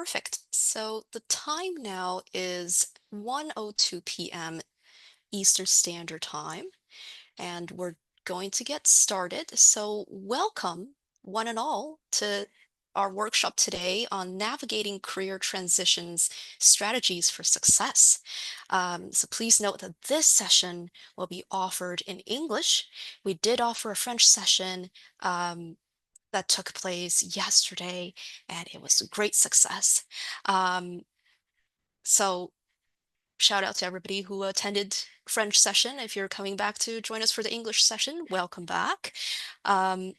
Perfect. So the time now is 1:02 p.m. Eastern Standard Time, and we're going to get started. So welcome, one and all, to our workshop today on navigating career transitions, strategies for success. So please note that this session will be offered in English. We did offer a French session that took place yesterday, and it was a great success. Um, so shout out to everybody who attended French session. If you're coming back to join us for the English session, welcome back. Um,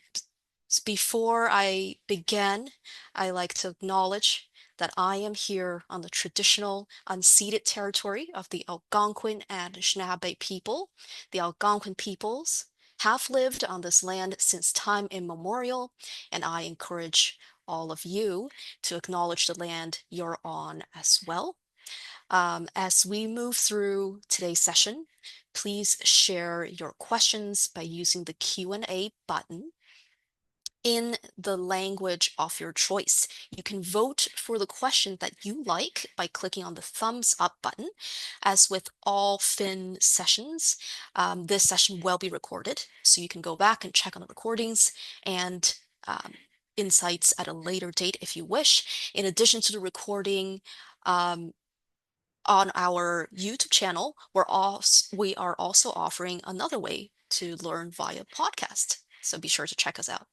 Before I begin, I like to acknowledge that I am here on the traditional unceded territory of the Algonquin and Anishinaabe people. The Algonquin peoples have lived on this land since time immemorial, and I encourage all of you to acknowledge the land you're on as well. As we move through today's session, please share your questions by using the Q&A button in the language of your choice. You can vote for the question that you like by clicking on the thumbs up button. As with all Fin sessions, this session will be recorded, so you can go back and check on the recordings and insights at a later date if you wish. In addition to the recording, on our YouTube channel, we are also offering another way to learn via podcast. So be sure to check us out.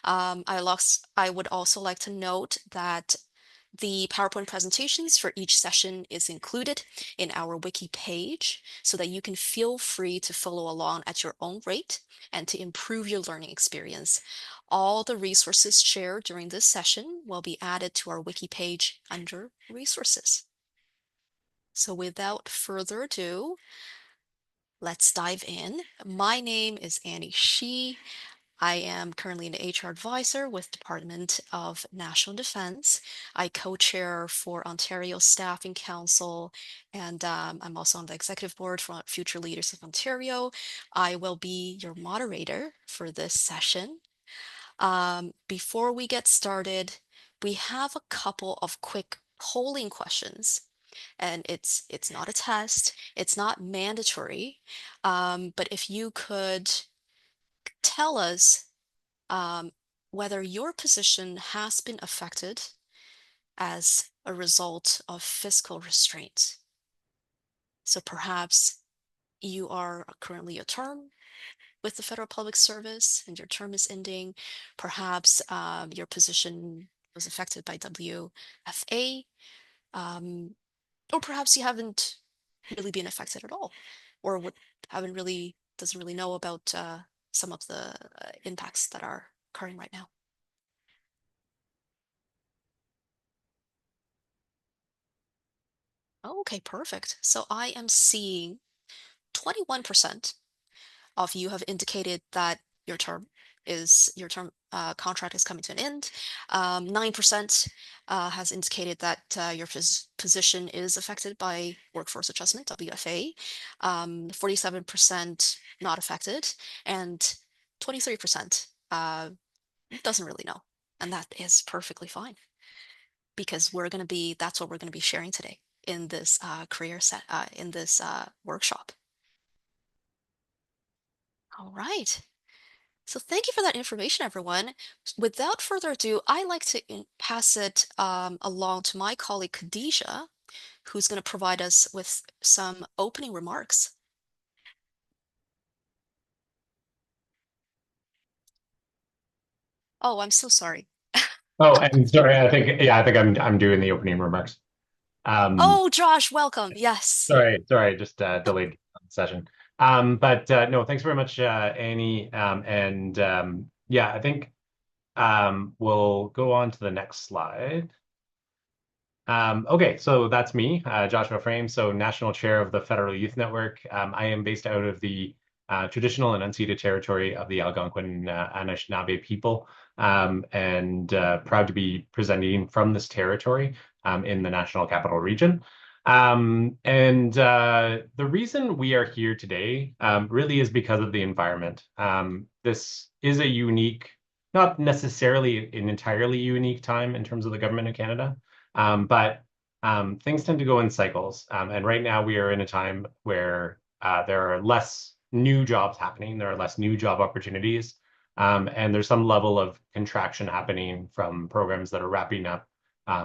I would also like to note that the PowerPoint presentations for each session is included in our wiki page so that you can feel free to follow along at your own rate and to improve your learning experience. All the resources shared during this session will be added to our wiki page under resources. So without further ado, let's dive in. My name is Annie Shi. I am currently an HR advisor with Department of National Defense. I co-chair for Ontario Staffing Council, and I'm also on the executive board for Future Leaders of Ontario. I will be your moderator for this session. Before we get started, we have a couple of quick polling questions, and it's not a test, it's not mandatory, but if you could tell us um, whether your position has been affected as a result of fiscal restraint. So perhaps you are currently a term with the Federal Public Service and your term is ending. Perhaps your position was affected by WFA, or perhaps you haven't really been affected at all, or haven't really doesn't really know about some of the impacts that are occurring right now. Oh, okay, perfect. So I am seeing 21% of you have indicated that your term contract is coming to an end. 9% has indicated that your position is affected by workforce adjustment, WFA. 47% not affected, and 23% doesn't really know. And that is perfectly fine because that's what we're going to be sharing today in this in this workshop. All right. So thank you for that information, everyone. Without further ado, I like to pass it along to my colleague Khadijah, who's going to provide us with some opening remarks. Oh, I'm so sorry. Oh, and sorry, I think I'm doing the opening remarks. Um, Oh, Josh, welcome. Yes. sorry, just delayed the session. But no, thanks very much, Annie. And yeah, I think we'll go on to the next slide. Okay, so that's me, Joshua Frame, so National Chair of the Federal Youth Network. I am based out of the traditional and unceded territory of the Algonquin Anishinaabe people, and proud to be presenting from this territory in the National Capital Region. And the reason we are here today really is because of the environment. This is a unique, not necessarily an entirely unique time in terms of the government of Canada. But things tend to go in cycles. And right now we are in a time where there are less new jobs happening. There are less new job opportunities. And there's some level of contraction happening from programs that are wrapping up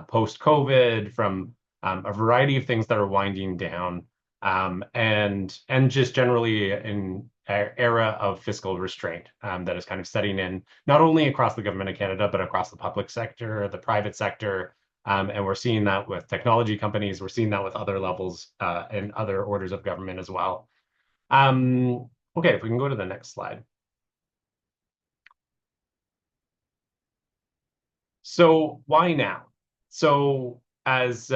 post-COVID, from a variety of things that are winding down, and just generally an era of fiscal restraint that is kind of setting in, not only across the government of Canada, but across the public sector, the private sector, and we're seeing that with technology companies. We're seeing that with other levels and other orders of government as well. Okay, if we can go to the next slide. So why now? So as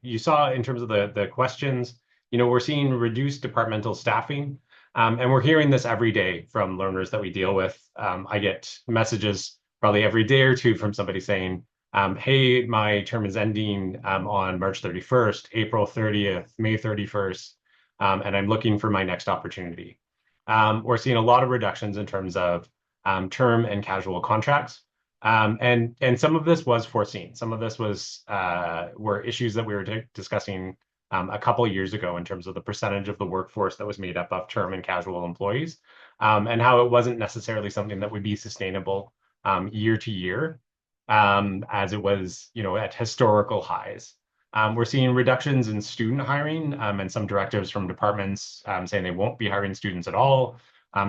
you saw in terms of the questions, we're seeing reduced departmental staffing, and we're hearing this every day from learners that we deal with. I get messages probably every day or two from somebody saying, "Hey, my term is ending on March 31st, April 30th, May 31st, and I'm looking for my next opportunity." We're seeing a lot of reductions in terms of term and casual contracts. And some of this was foreseen. Some of this were issues that we were discussing a couple of years ago in terms of the percentage of the workforce that was made up of term and casual employees, and how it wasn't necessarily something that would be sustainable year to year, as it was, at historical highs. We're seeing reductions in student hiring, and some directives from departments saying they won't be hiring students at all.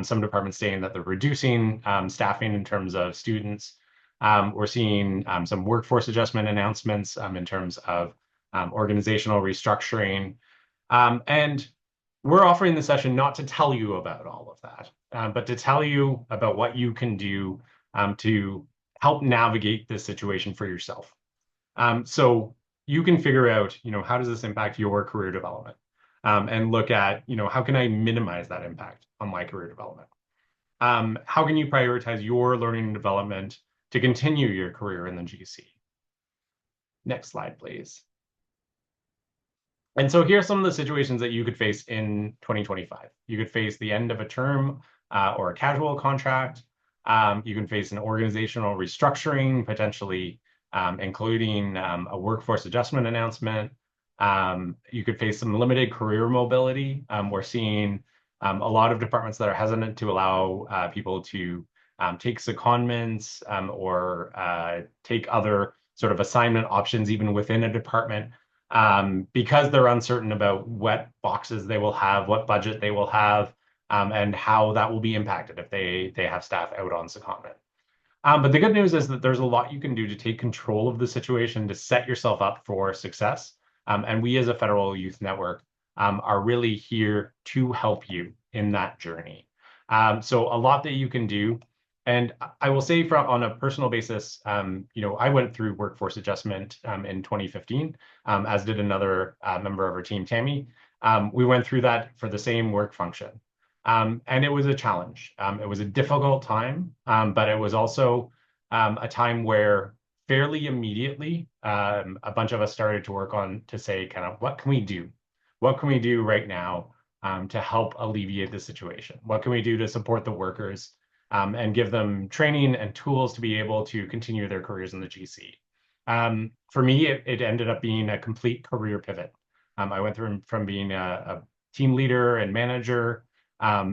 Some departments saying that they're reducing staffing in terms of students. We're seeing some workforce adjustment announcements in terms of organizational restructuring. And we're offering the session not to tell you about all of that, but to tell you about what you can do to help navigate this situation for yourself. So you can figure out, how does this impact your career development? And look at, how can I minimize that impact on my career development? How can you prioritize your learning and development to continue your career in the GC? Next slide, please. And so here are some of the situations that you could face in 2025. You could face the end of a term or a casual contract. You can face an organizational restructuring, potentially including a workforce adjustment announcement. You could face some limited career mobility. We're seeing a lot of departments that are hesitant to allow people to take secondments or take other sort of assignment options even within a department, because they're uncertain about what boxes they will have, what budget they will have, and how that will be impacted if they have staff out on secondment. But the good news is that there's a lot you can do to take control of the situation to set yourself up for success. And we as a Federal Youth Network are really here to help you in that journey. So a lot that you can do. And I will say on a personal basis, I went through workforce adjustment in 2015, as did another member of our team, Tammy. We went through that for the same work function. And it was a challenge. It was a difficult time, but it was also a time where fairly immediately, a bunch of us started to work on to say kind of, what can we do? What can we do right now to help alleviate the situation? What can we do to support the workers and give them training and tools to be able to continue their careers in the GC? For me, it ended up being a complete career pivot. I went from being a team leader and manager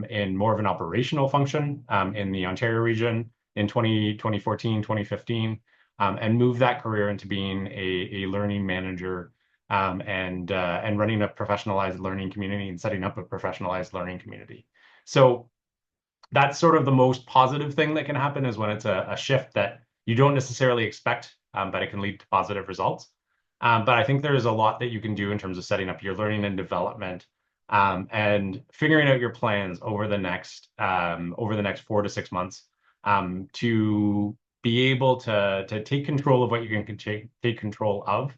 in more of an operational function in the Ontario region in 2014, 2015, and moved that career into being a learning manager and running a professionalized learning community and setting up a professionalized learning community. So that's sort of the most positive thing that can happen, is when it's a shift that you don't necessarily expect, but it can lead to positive results. But I think there's a lot that you can do in terms of setting up your learning and development, and figuring out your plans over the next 4 to 6 months, to be able to take control of what you can take control of,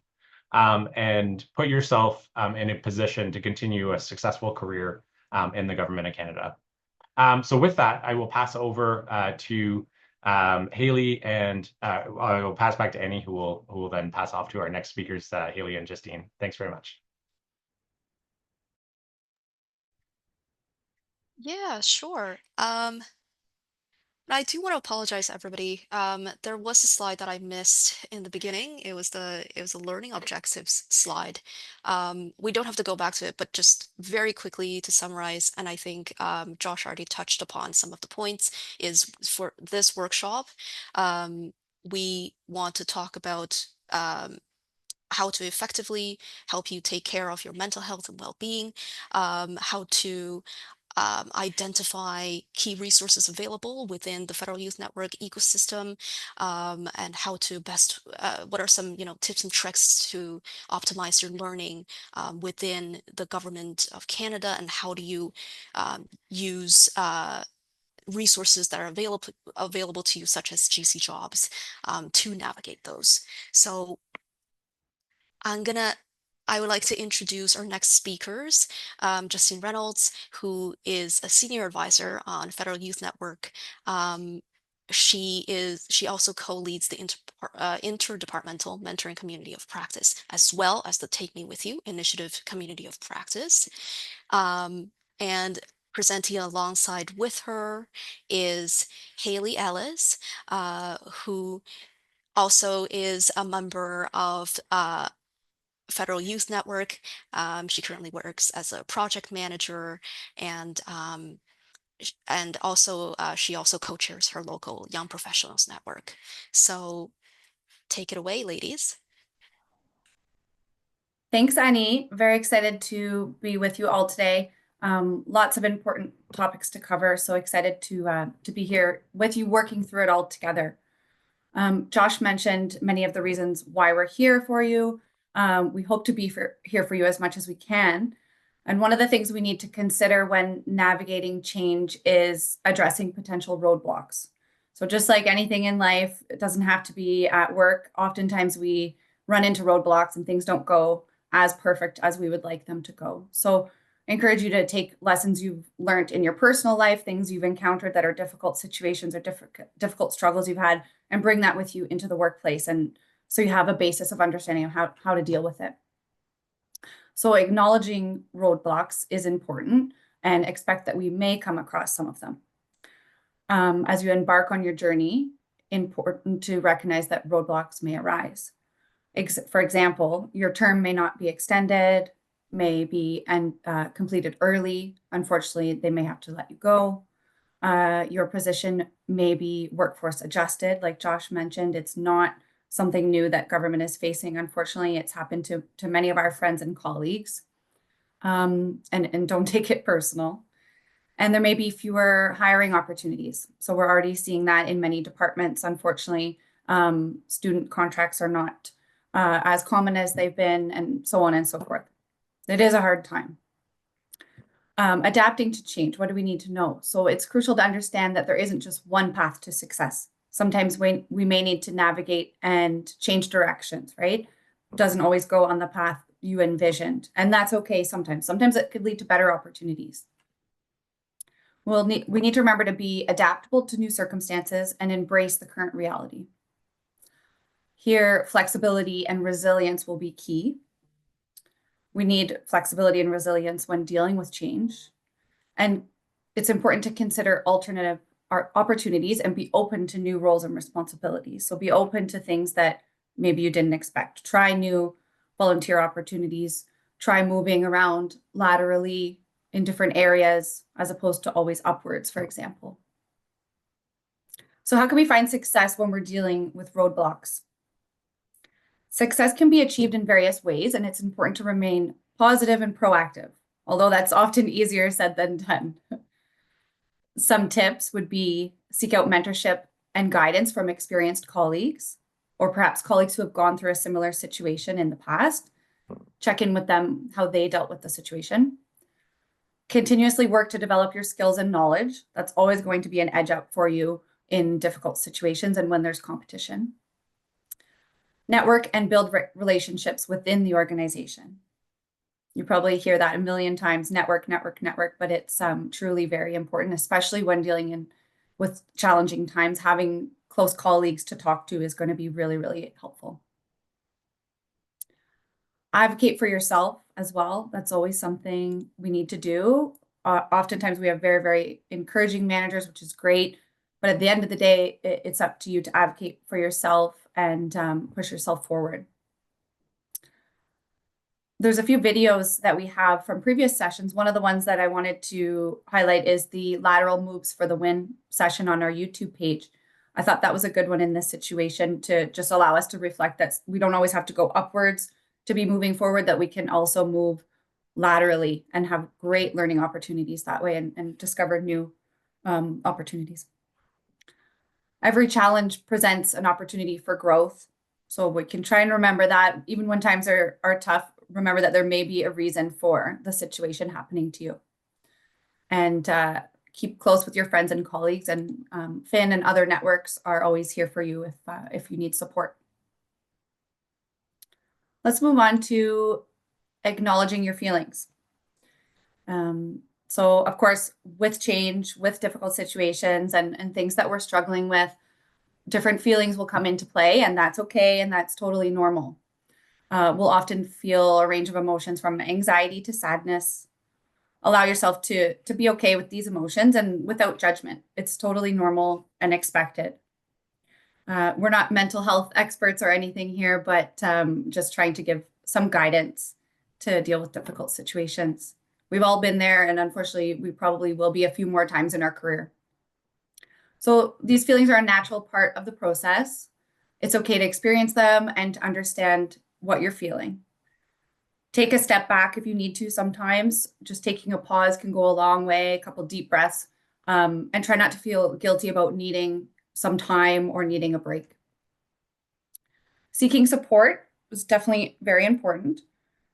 and put yourself in a position to continue a successful career in the government of Canada. So with that, I will pass over to Haley, and I will pass back to Annie, who will then pass off to our next speakers, Haley and Justine. Thanks very much. Yeah, sure. I do want to apologize, everybody. There was a slide that I missed in the beginning. It was a learning objectives slide. We don't have to go back to it, but just very quickly to summarize, and I think Josh already touched upon some of the points, is for this workshop, um, we want to talk about how to effectively help you take care of your mental health and well-being, how to identify key resources available within the Federal Youth Network ecosystem, and how to best, what are some, tips and tricks to optimize your learning within the government of Canada, and how do you use resources that are available to you, such as GC Jobs, to navigate those. So I'm gonna, I would like to introduce our next speakers, Justine Reynolds, who is a senior advisor on Federal Youth Network. Um, she also co-leads the interdepartmental mentoring community of practice, as well as the Take Me With You initiative community of practice. And presenting alongside with her is Haley Ellis, who also is a member of Federal Youth Network. She currently works as a project manager, and also she also co-chairs her local Young Professionals Network. So take it away, ladies. Thanks, Annie. Very excited to be with you all today. Lots of important topics to cover. So excited to be here with you, working through it all together. Josh mentioned many of the reasons why we're here for you. We hope to be here for you as much as we can. And one of the things we need to consider when navigating change is addressing potential roadblocks. So just like anything in life, it doesn't have to be at work. Oftentimes we run into roadblocks and things don't go as perfect as we would like them to go. So I encourage you to take lessons you've learned in your personal life, things you've encountered that are difficult situations or difficult struggles you've had, and bring that with you into the workplace. And so you have a basis of understanding of how to deal with it. So acknowledging roadblocks is important, and expect that we may come across some of them. As you embark on your journey, important to recognize that roadblocks may arise. For example, your term may not be extended, may be completed early. Unfortunately, they may have to let you go. Your position may be workforce adjusted. Like Josh mentioned, it's not something new that government is facing. Unfortunately, it's happened to many of our friends and colleagues. And don't take it personal. And there may be fewer hiring opportunities. So we're already seeing that in many departments. Unfortunately, student contracts are not as common as they've been, and so on and so forth. It is a hard time. Adapting to change, what do we need to know? So it's crucial to understand that there isn't just one path to success. Sometimes we may need to navigate and change directions, right? Doesn't always go on the path you envisioned, and that's okay sometimes. Sometimes it could lead to better opportunities. We need to remember to be adaptable to new circumstances and embrace the current reality. Here, flexibility and resilience will be key. We need flexibility and resilience when dealing with change. And it's important to consider alternative opportunities and be open to new roles and responsibilities. So be open to things that maybe you didn't expect. Try new volunteer opportunities. Try moving around laterally in different areas as opposed to always upwards, for example. So how can we find success when we're dealing with roadblocks? Success can be achieved in various ways, and it's important to remain positive and proactive, although that's often easier said than done. Some tips would be seek out mentorship and guidance from experienced colleagues, or perhaps colleagues who have gone through a similar situation in the past. Check in with them, how they dealt with the situation. Continuously work to develop your skills and knowledge. That's always going to be an edge up for you in difficult situations and when there's competition. Network and build relationships within the organization. You probably hear that a million times, network, network, network, but it's truly very important, especially when dealing with challenging times. Having close colleagues to talk to is going to be really, really helpful. Advocate for yourself as well. That's always something we need to do. Oftentimes we have very, very encouraging managers, which is great. But at the end of the day, it's up to you to advocate for yourself and push yourself forward. There's a few videos that we have from previous sessions. One of the ones that I wanted to highlight is the lateral moves for the win session on our YouTube page. I thought that was a good one in this situation to just allow us to reflect that we don't always have to go upwards to be moving forward, that we can also move laterally and have great learning opportunities that way and discover new opportunities. Every challenge presents an opportunity for growth. So we can try and remember that even when times are tough, remember that there may be a reason for the situation happening to you. And keep close with your friends and colleagues, and Finn and other networks are always here for you if you need support. Let's move on to acknowledging your feelings. So of course, with change, with difficult situations and things that we're struggling with, different feelings will come into play, and that's okay, and that's totally normal. We'll often feel a range of emotions from anxiety to sadness. Allow yourself to be okay with these emotions and without judgment. It's totally normal and expected. We're not mental health experts or anything here, but just trying to give some guidance to deal with difficult situations. We've all been there, and unfortunately, we probably will be a few more times in our career. So these feelings are a natural part of the process. It's okay to experience them and to understand what you're feeling. Take a step back if you need to sometimes. Just taking a pause can go a long way, a couple deep breaths, and try not to feel guilty about needing some time or needing a break. Seeking support is definitely very important.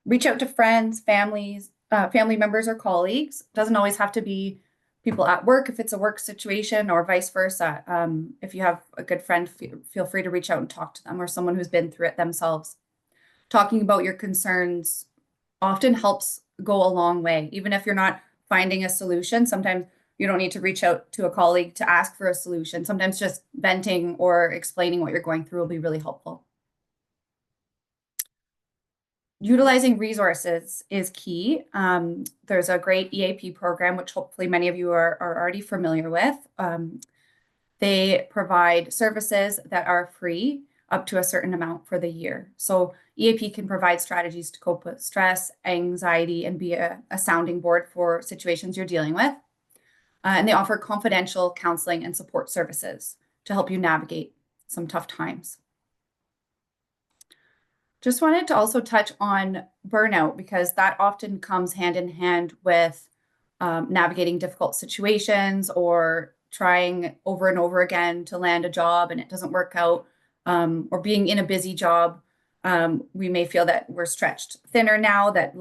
Reach out to friends, family members, or colleagues. Doesn't always have to be people at work if it's a work situation, or vice versa. If you have a good friend, feel free to reach out and talk to them, or someone who's been through it themselves. Talking about your concerns often helps go a long way. Even if you're not finding a solution, sometimes you don't need to reach out to a colleague to ask for a solution. Sometimes just venting or explaining what you're going through will be really helpful. Utilizing resources is key. There's a great EAP program, which hopefully many of you are already familiar with. They provide services that are free up to a certain amount for the year. So EAP can provide strategies to cope with stress, anxiety, and be a sounding board for situations you're dealing with. And they offer confidential counseling and support services to help you navigate some tough times. Just wanted to also touch on burnout, because that often comes hand in hand with navigating difficult situations or trying over and over again to land a job and it doesn't work out, or being in a busy job. We may feel that we're stretched thinner now, that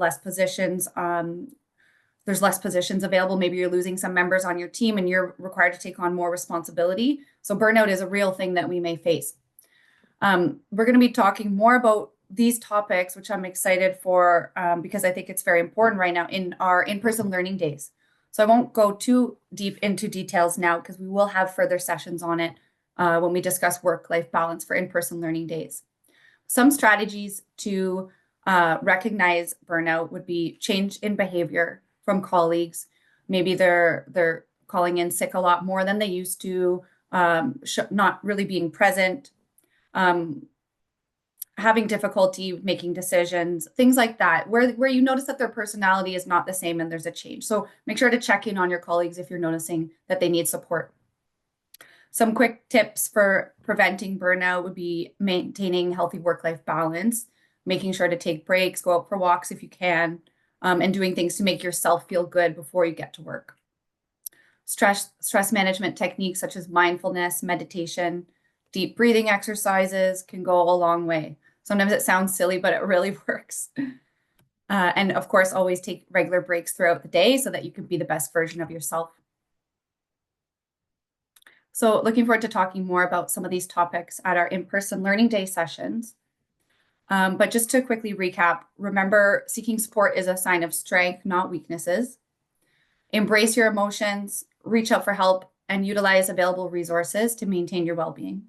there's less positions available. Maybe you're losing some members on your team and you're required to take on more responsibility. So burnout is a real thing that we may face. We're going to be talking more about these topics, which I'm excited for, because I think it's very important right now in our in-person learning days. So I won't go too deep into details now, because we will have further sessions on it when we discuss work-life balance for in-person learning days. Some strategies to recognize burnout would be change in behavior from colleagues. Maybe they're calling in sick a lot more than they used to, not really being present, having difficulty making decisions, things like that, where you notice that their personality is not the same and there's a change. So make sure to check in on your colleagues if you're noticing that they need support. Some quick tips for preventing burnout would be maintaining healthy work-life balance, making sure to take breaks, go out for walks if you can, and doing things to make yourself feel good before you get to work. Stress management techniques such as mindfulness, meditation, deep breathing exercises can go a long way. Sometimes it sounds silly, but it really works. And of course, always take regular breaks throughout the day so that you can be the best version of yourself. So looking forward to talking more about some of these topics at our in-person learning day sessions. But just to quickly recap, remember, seeking support is a sign of strength, not weaknesses. Embrace your emotions, reach out for help, and utilize available resources to maintain your well-being.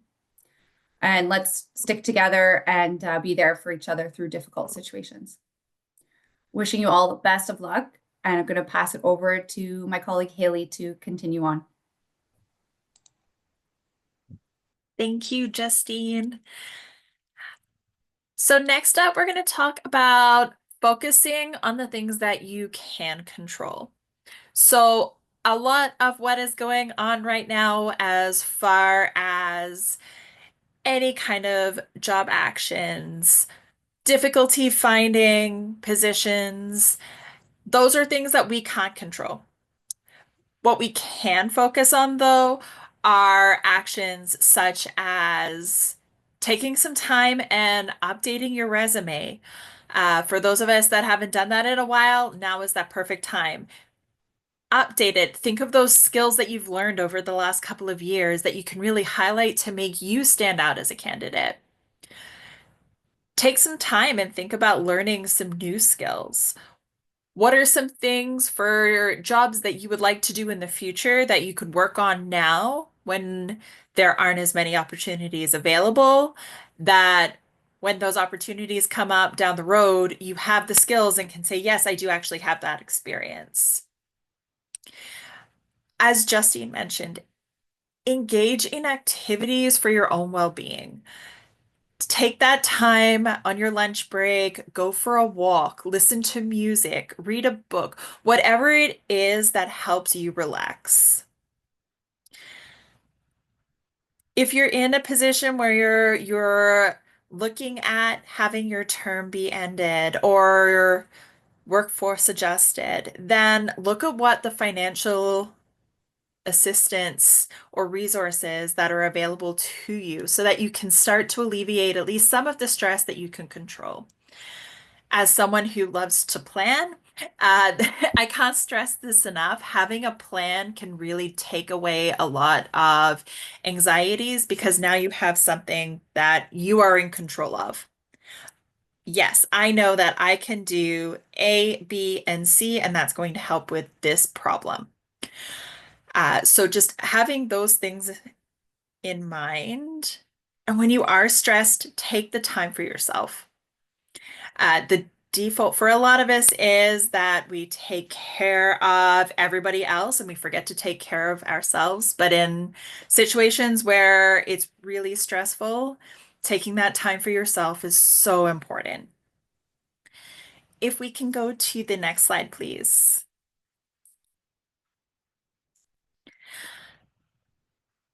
And let's stick together and be there for each other through difficult situations. Wishing you all the best of luck, and I'm going to pass it over to my colleague Haley to continue on. Thank you, Justine. So next up, we're going to talk about focusing on the things that you can control. So a lot of what is going on right now as far as any kind of job actions, difficulty finding positions, those are things that we can't control. What we can focus on, though, are actions such as taking some time and updating your resume. For those of us that haven't done that in a while, now is that perfect time. Update it. Think of those skills that you've learned over the last couple of years that you can really highlight to make you stand out as a candidate. Take some time and think about learning some new skills. What are some things for jobs that you would like to do in the future that you could work on now when there aren't as many opportunities available, that when those opportunities come up down the road, you have the skills and can say, yes, I do actually have that experience. As Justine mentioned, engage in activities for your own well-being. Take that time on your lunch break, go for a walk, listen to music, read a book, whatever it is that helps you relax. If you're in a position where you're looking at having your term be ended or workforce adjusted, then look at what the financial assistance or resources that are available to you so that you can start to alleviate at least some of the stress that you can control. As someone who loves to plan, I can't stress this enough. Having a plan can really take away a lot of anxieties because now you have something that you are in control of. Yes, I know that I can do A, B, and C, and that's going to help with this problem. So just having those things in mind. And when you are stressed, take the time for yourself. The default for a lot of us is that we take care of everybody else and we forget to take care of ourselves. But in situations where it's really stressful, taking that time for yourself is so important. If we can go to the next slide, please.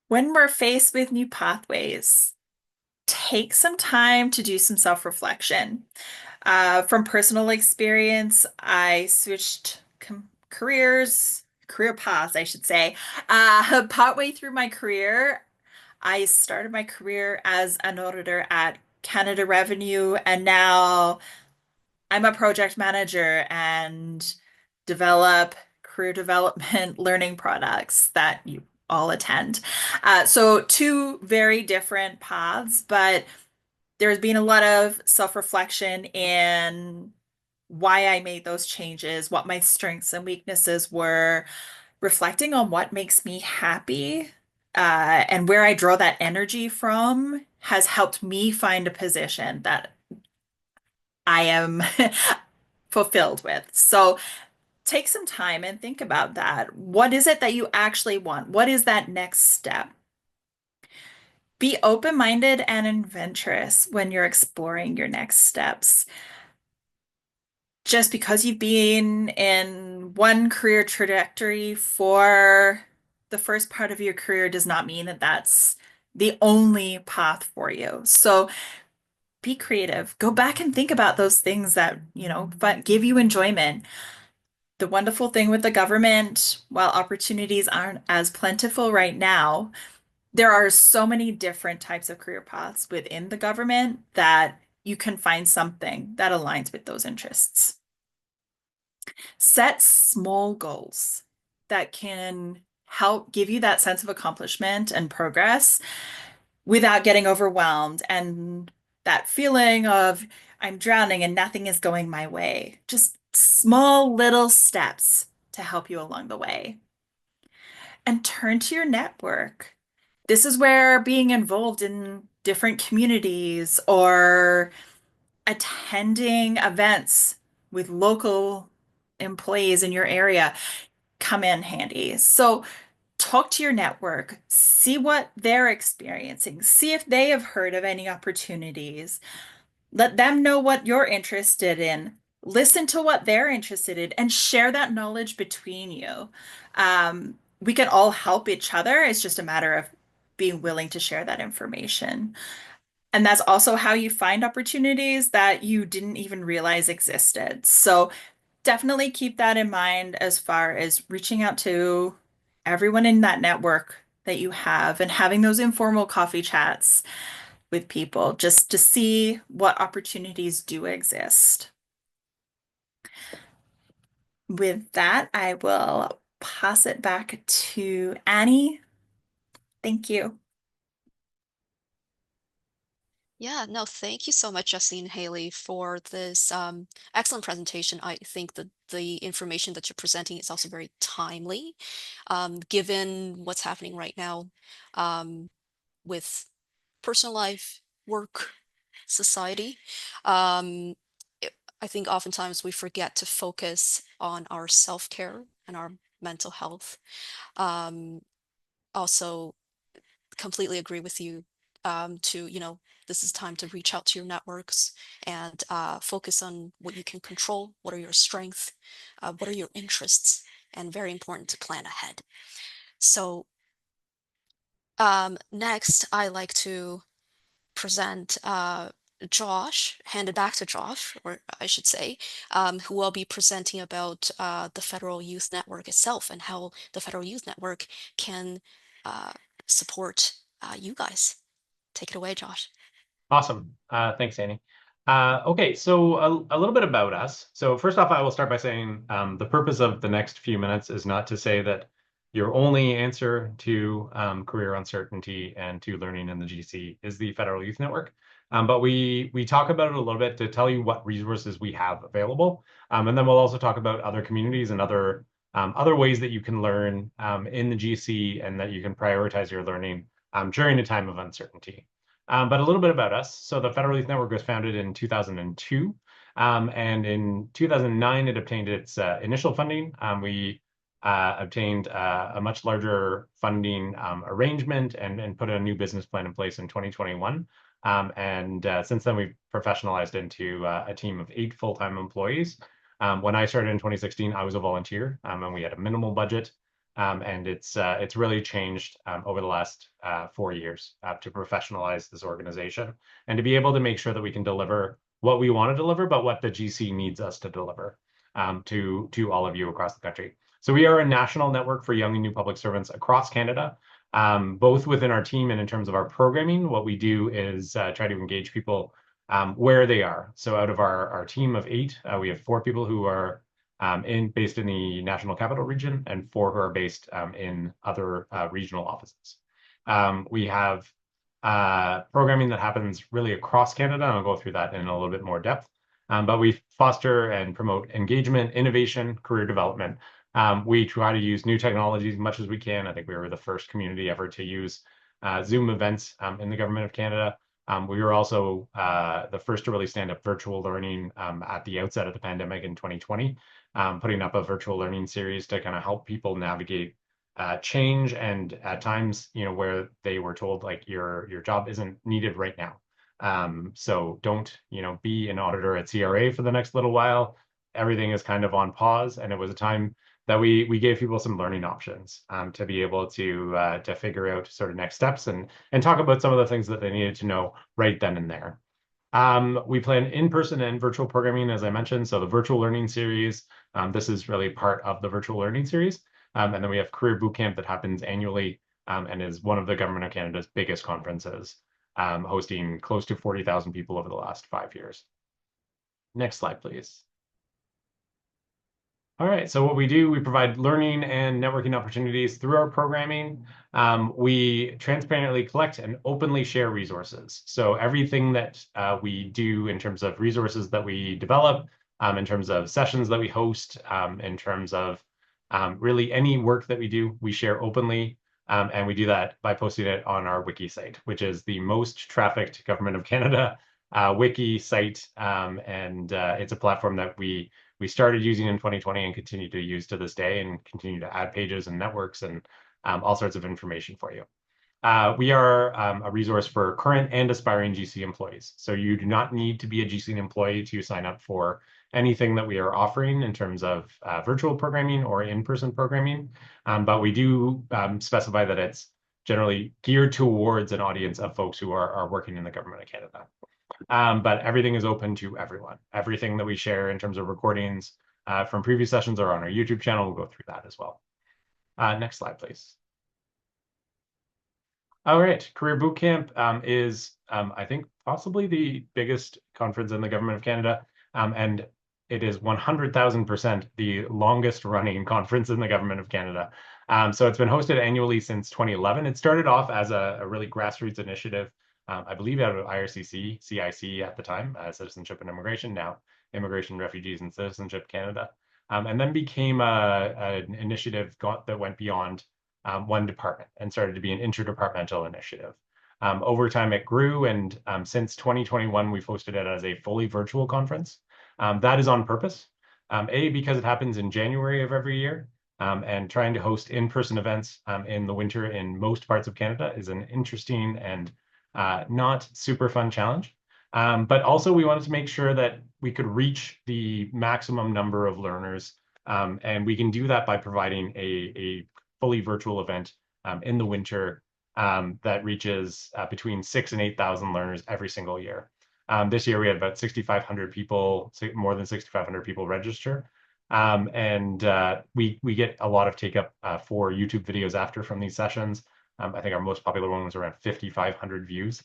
When we're faced with new pathways, take some time to do some self-reflection. From personal experience, I switched career paths, I should say. Partway through my career, I started my career as an auditor at Canada Revenue, and now I'm a project manager and develop career development learning products that you all attend. So two very different paths, but there's been a lot of self-reflection in why I made those changes, what my strengths and weaknesses were, reflecting on what makes me happy, and where I draw that energy from has helped me find a position that I am fulfilled with. So take some time and think about that. What is it that you actually want? What is that next step? Be open-minded and adventurous when you're exploring your next steps. Just because you've been in one career trajectory for the first part of your career does not mean that that's the only path for you. So be creative. Go back and think about those things that, give you enjoyment. The wonderful thing with the government, while opportunities aren't as plentiful right now, there are so many different types of career paths within the government that you can find something that aligns with those interests. Set small goals that can help give you that sense of accomplishment and progress without getting overwhelmed and that feeling of I'm drowning and nothing is going my way. Just small little steps to help you along the way. And turn to your network. This is where being involved in different communities or attending events with local employees in your area come in handy. So talk to your network, see what they're experiencing, see if they have heard of any opportunities. Let them know what you're interested in. Listen to what they're interested in and share that knowledge between you. We can all help each other. It's just a matter of being willing to share that information. And that's also how you find opportunities that you didn't even realize existed. So definitely keep that in mind as far as reaching out to everyone in that network that you have and having those informal coffee chats with people just to see what opportunities do exist. With that, I will pass it back to Annie. Thank you. Yeah, no, thank you so much, Justine and Haley, for this excellent presentation. I think that the information that you're presenting is also very timely, given what's happening right now with personal life, work, society. Um, I think oftentimes we forget to focus on our self-care and our mental health. Also, completely agree with you to, this is time to reach out to your networks and focus on what you can control, what are your strengths, what are your interests, and very important to plan ahead. So next, I like to present Josh, hand it back to Josh, or I should say, who will be presenting about the Federal Youth Network itself and how the Federal Youth Network can uh, support you guys. Take it away, Josh. Awesome. Thanks, Annie. Okay, so a little bit about us. So first off, I will start by saying the purpose of the next few minutes is not to say that your only answer to career uncertainty and to learning in the GC is the Federal Youth Network. But we talk about it a little bit to tell you what resources we have available. And then we'll also talk about other communities and other ways that you can learn in the GC and that you can prioritize your learning during a time of uncertainty. But a little bit about us. So the Federal Youth Network was founded in 2002. And in 2009, it obtained its initial funding. We obtained a much larger funding arrangement and put a new business plan in place in 2021. And since then, we've professionalized into a team of 8 full-time employees. When I started in 2016, I was a volunteer, and we had a minimal budget. And it's really changed over the last 4 years to professionalize this organization and to be able to make sure that we can deliver what we want to deliver, but what the GC needs us to deliver to all of you across the country. So we are a national network for young and new public servants across Canada, both within our team and in terms of our programming. What we do is try to engage people where they are. So out of our team of 8, we have 4 people who are based in the National Capital Region and 4 who are based in other regional offices. We have programming that happens really across Canada, and I'll go through that in a little bit more depth. But we foster and promote engagement, innovation, career development. We try to use new technologies as much as we can. I think we were the first community ever to use Zoom events in the Government of Canada. We were also the first to really stand up virtual learning at the outset of the pandemic in 2020, putting up a virtual learning series to kind of help people navigate change and at times, where they were told like your job isn't needed right now. So don't, be an auditor at CRA for the next little while. Everything is kind of on pause, and it was a time that we gave people some learning options to be able to figure out sort of next steps and talk about some of the things that they needed to know right then and there. We plan in-person and virtual programming, as I mentioned. So the virtual learning series, this is really part of the virtual learning series. And then we have Career Bootcamp that happens annually and is one of the Government of Canada's biggest conferences, hosting close to 40,000 people over the last 5 years. Next slide, please. All right, so what we do, we provide learning and networking opportunities through our programming. We transparently collect and openly share resources. So everything that we do in terms of resources that we develop, in terms of sessions that we host, in terms of really any work that we do, we share openly. And we do that by posting it on our wiki site, which is the most trafficked Government of Canada wiki site. And it's a platform that we started using in 2020 and continue to use to this day, and continue to add pages and networks and all sorts of information for you. We are a resource for current and aspiring GC employees. So you do not need to be a GC employee to sign up for anything that we are offering in terms of virtual programming or in-person programming. But we do specify that it's generally geared towards an audience of folks who are working in the government of Canada. But everything is open to everyone. Everything that we share in terms of recordings from previous sessions are on our YouTube channel. We'll go through that as well. Next slide, please. All right, Career Bootcamp is, I think, possibly the biggest conference in the Government of Canada, and it is 100,000% the longest running conference in the Government of Canada. So it's been hosted annually since 2011. It started off as a really grassroots initiative, I believe out of IRCC, CIC at the time, Citizenship and Immigration, now Immigration, Refugees, and Citizenship Canada, and then became an initiative that went beyond one department and started to be an interdepartmental initiative. Over time, it grew, and since 2021, we've hosted it as a fully virtual conference. That is on purpose. A, because it happens in January of every year, and trying to host in-person events in the winter in most parts of Canada is an interesting and not super fun challenge. But also, we wanted to make sure that we could reach the maximum number of learners, and we can do that by providing a fully virtual event in the winter that reaches between 6,000 and 8,000 learners every single year. This year we had about 6,500 people, more than 6,500 people register. And we get a lot of take up for YouTube videos after from these sessions. I think our most popular one was around 5,500 views,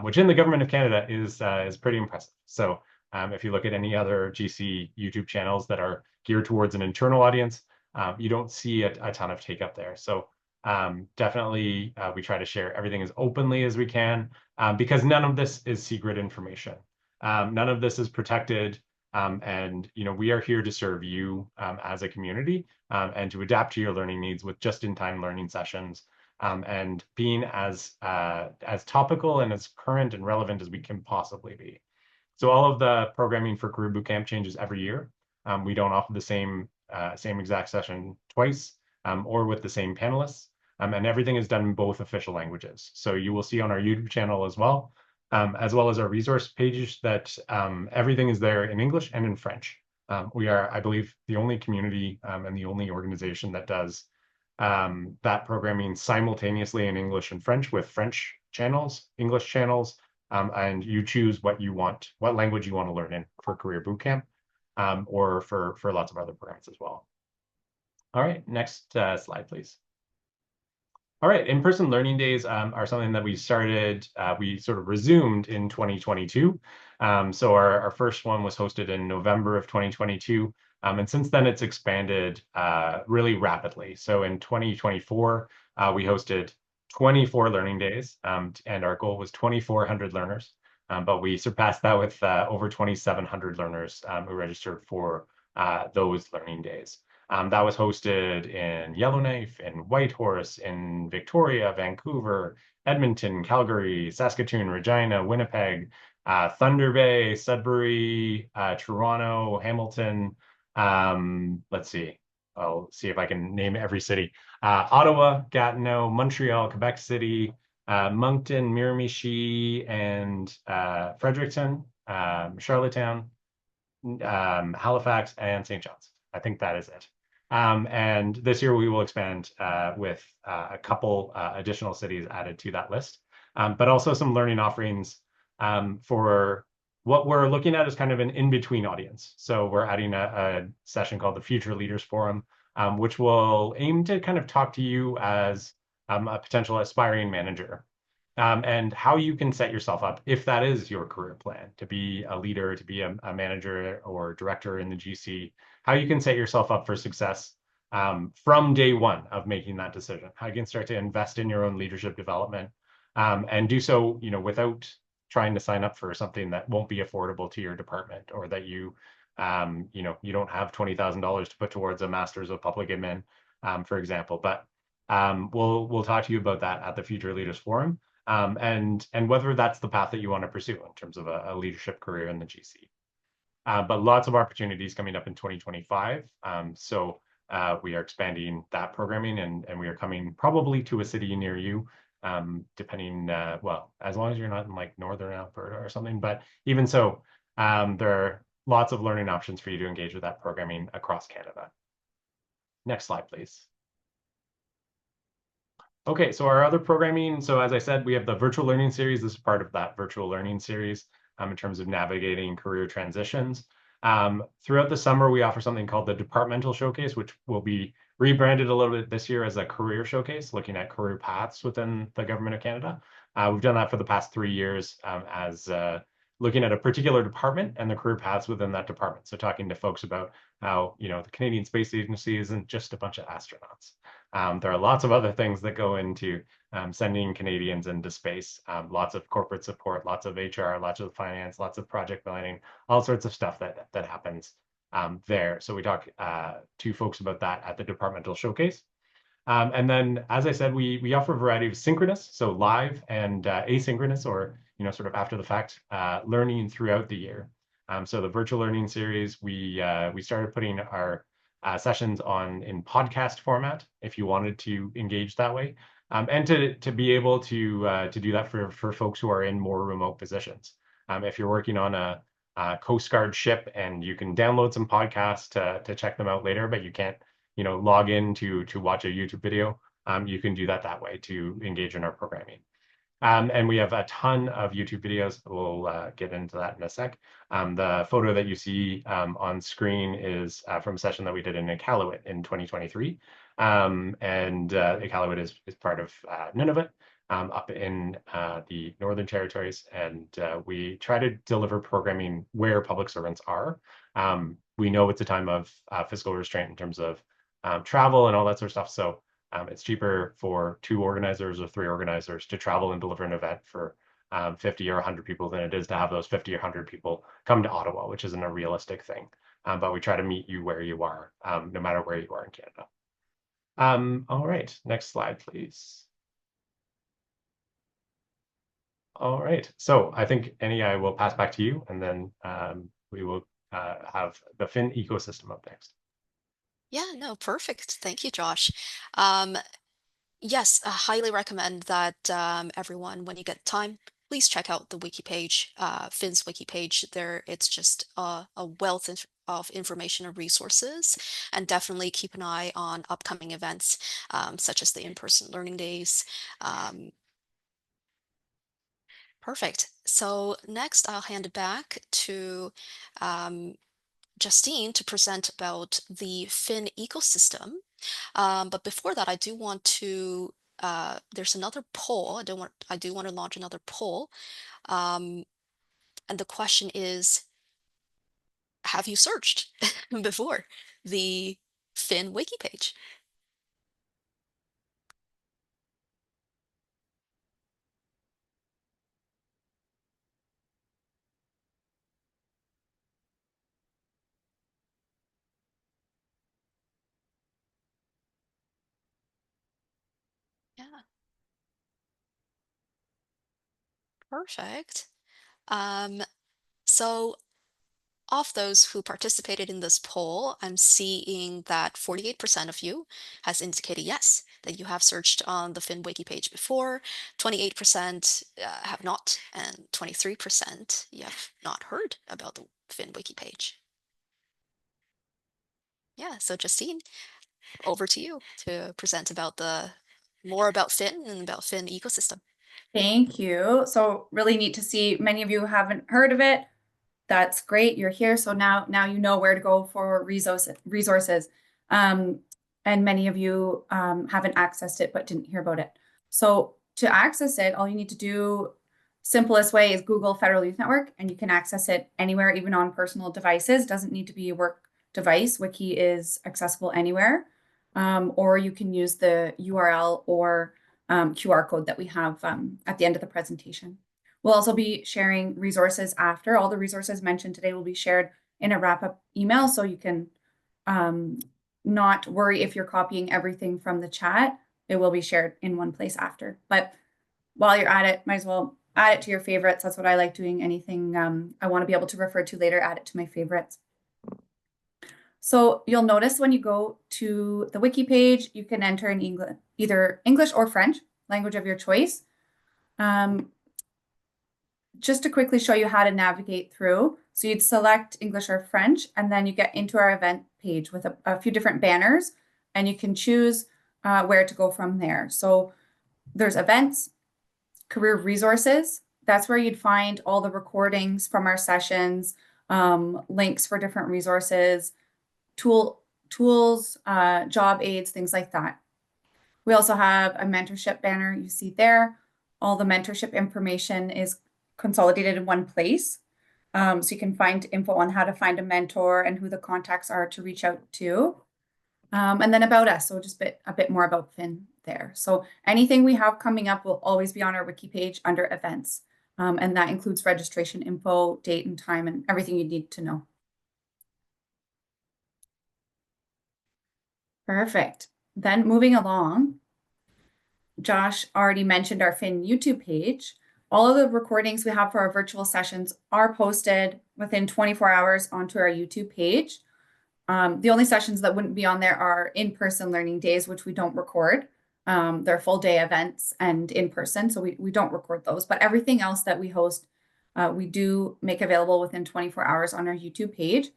which in the Government of Canada is pretty impressive. So if you look at any other GC YouTube channels that are geared towards an internal audience, you don't see a ton of take up there. So definitely we try to share everything as openly as we can because none of this is secret information. None of this is protected. And we are here to serve you as a community and to adapt to your learning needs with just-in-time learning sessions and being as topical and as current and relevant as we can possibly be. So all of the programming for Career Bootcamp changes every year. We don't offer the same exact session twice or with the same panelists. And everything is done in both official languages. So you will see on our YouTube channel as well as our resource pages that everything is there in English and in French. We are, I believe, the only community and the only organization that does that programming simultaneously in English and French with French channels, English channels, and you choose what language you want to learn in for Career Bootcamp. Or for lots of other programs as well. All right, next slide, please. All right, in-person learning days are something that we started, we sort of resumed in 2022. So our first one was hosted in November of 2022. And since then, it's expanded really rapidly. So in 2024, we hosted 24 learning days, and our goal was 2,400 learners. But we surpassed that with over 2,700 learners who registered for those learning days. That was hosted in Yellowknife, in Whitehorse, in Victoria, Vancouver, Edmonton, Calgary, Saskatoon, Regina, Winnipeg, Thunder Bay, Sudbury, Toronto, Hamilton. Let's see. I'll see if I can name every city. Ottawa, Gatineau, Montreal, Quebec City, Moncton, Miramichi, and Fredericton, Charlottetown, Halifax, and St. John's. I think that is it. And this year we will expand with a couple additional cities added to that list, but also some learning offerings for what we're looking at is kind of an in-between audience. So we're adding a session called the Future Leaders Forum, which will aim to kind of talk to you as a potential aspiring manager and how you can set yourself up, if that is your career plan, to be a leader, to be a manager or director in the GC, how you can set yourself up for success from day one of making that decision, how you can start to invest in your own leadership development and do so, without trying to sign up for something that won't be affordable to your department or that you don't have $20,000 to put towards a master's of public admin, for example. But we'll talk to you about that at the Future Leaders Forum and whether that's the path that you want to pursue in terms of a leadership career in the GC. But lots of opportunities coming up in 2025. So we are expanding that programming, and we are coming probably to a city near you, depending, well, as long as you're not in like northern Alberta or something. But even so, there are lots of learning options for you to engage with that programming across Canada. Next slide, please. Okay, so our other programming, so as I said, we have the virtual learning series. This is part of that virtual learning series in terms of navigating career transitions. Throughout the summer, we offer something called the Departmental Showcase, which will be rebranded a little bit this year as a career showcase, looking at career paths within the Government of Canada. We've done that for the past 3 years as looking at a particular department and the career paths within that department. So talking to folks about how, you know, the Canadian Space Agency isn't just a bunch of astronauts. There are lots of other things that go into sending Canadians into space. Lots of corporate support, lots of HR, lots of finance, lots of project planning, all sorts of stuff that happens there. So we talk to folks about that at the Departmental Showcase. And then, as I said, we offer a variety of synchronous, so live, and asynchronous, or sort of after the fact learning throughout the year. So the virtual learning series, we started putting our sessions on in podcast format if you wanted to engage that way, and to be able to do that for folks who are in more remote positions. If you're working on a Coast Guard ship and you can download some podcasts to check them out later, but you can't log in to watch a YouTube video, you can do that way to engage in our programming. And we have a ton of YouTube videos. We'll get into that in a sec. The photo that you see on screen is from a session that we did in Iqaluit in 2023. And Iqaluit is part of Nunavut, up in the Northern Territories. And we try to deliver programming where public servants are. We know it's a time of fiscal restraint in terms of travel and all that sort of stuff. So it's cheaper for 2 organizers or 3 organizers to travel and deliver an event for 50 or 100 people than it is to have those 50 or 100 people come to Ottawa, which isn't a realistic thing. But we try to meet you where you are, no matter where you are in Canada. All right, next slide, please. All right, so I think, Annie, I will pass back to you, and then we will have the Fin ecosystem up next. Yeah, no, perfect. Thank you, Josh. Yes, I highly recommend that everyone, when you get time, please check out the wiki page, Finn's wiki page. There, it's just a wealth of information and resources, and definitely keep an eye on upcoming events, such as the in-person learning days. Perfect. So next, I'll hand it back to Justine to present about the Finn ecosystem. But before that, I do want to, there's another poll. I do want to launch another poll. And the question is, have you searched before the Finn wiki page? Yeah, perfect. So of those who participated in this poll, I'm seeing that 48% of you has indicated yes, that you have searched on the Finn wiki page before, 28% have not, and 23% you have not heard about the Finn wiki page. Yeah, so Justine, over to you to present about more about Finn and about Finn ecosystem. Thank you. So really neat to see many of you haven't heard of it. That's great. You're here. So now you know where to go for resources. And many of you haven't accessed it but didn't hear about it. So to access it, all you need to do, simplest way, is Google Federal Youth Network, and you can access it anywhere, even on personal devices. Doesn't need to be a work device. Wiki is accessible anywhere. Or you can use the URL or QR code that we have at the end of the presentation. We'll also be sharing resources after. All the resources mentioned today will be shared in a wrap-up email, so you can not worry if you're copying everything from the chat. It will be shared in one place after. But while you're at it, might as well add it to your favorites. That's what I like doing. Anything I want to be able to refer to later, add it to my favorites. So you'll notice when you go to the wiki page, you can enter in English, either English or French, language of your choice. Just to quickly show you how to navigate through. So you'd select English or French, and then you get into our event page with a few different banners, and you can choose where to go from there. So there's events, career resources. That's where you'd find all the recordings from our sessions, links for different resources, tools, job aids, things like that. We also have a mentorship banner you see there. All the mentorship information is consolidated in one place. So you can find info on how to find a mentor and who the contacts are to reach out to. And then about us, so just a bit more about Finn there. So anything we have coming up will always be on our wiki page under events. And that includes registration info, date and time, and everything you need to know. Perfect. Then moving along, Josh already mentioned our Finn YouTube page. All of the recordings we have for our virtual sessions are posted within 24 hours onto our YouTube page. The only sessions that wouldn't be on there are in-person learning days, which we don't record. They're full day events and in person, so we don't record those. But everything else that we host, we do make available within 24 hours on our YouTube page.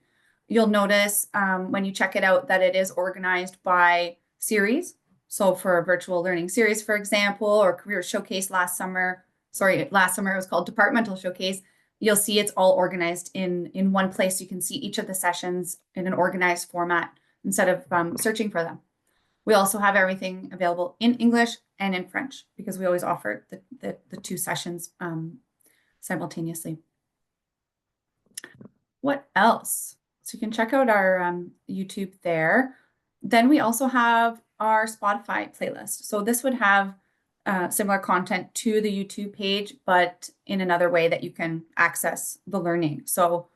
You'll notice when you check it out that it is organized by series. So for a virtual learning series, for example, or career showcase last summer it was called departmental showcase. You'll see it's all organized in one place. You can see each of the sessions in an organized format instead of searching for them. We also have everything available in English and in French because we always offer the two sessions simultaneously. What else? So you can check out our YouTube there. Then we also have our Spotify playlist. So this would have similar content to the YouTube page, but in another way that you can access the learning. So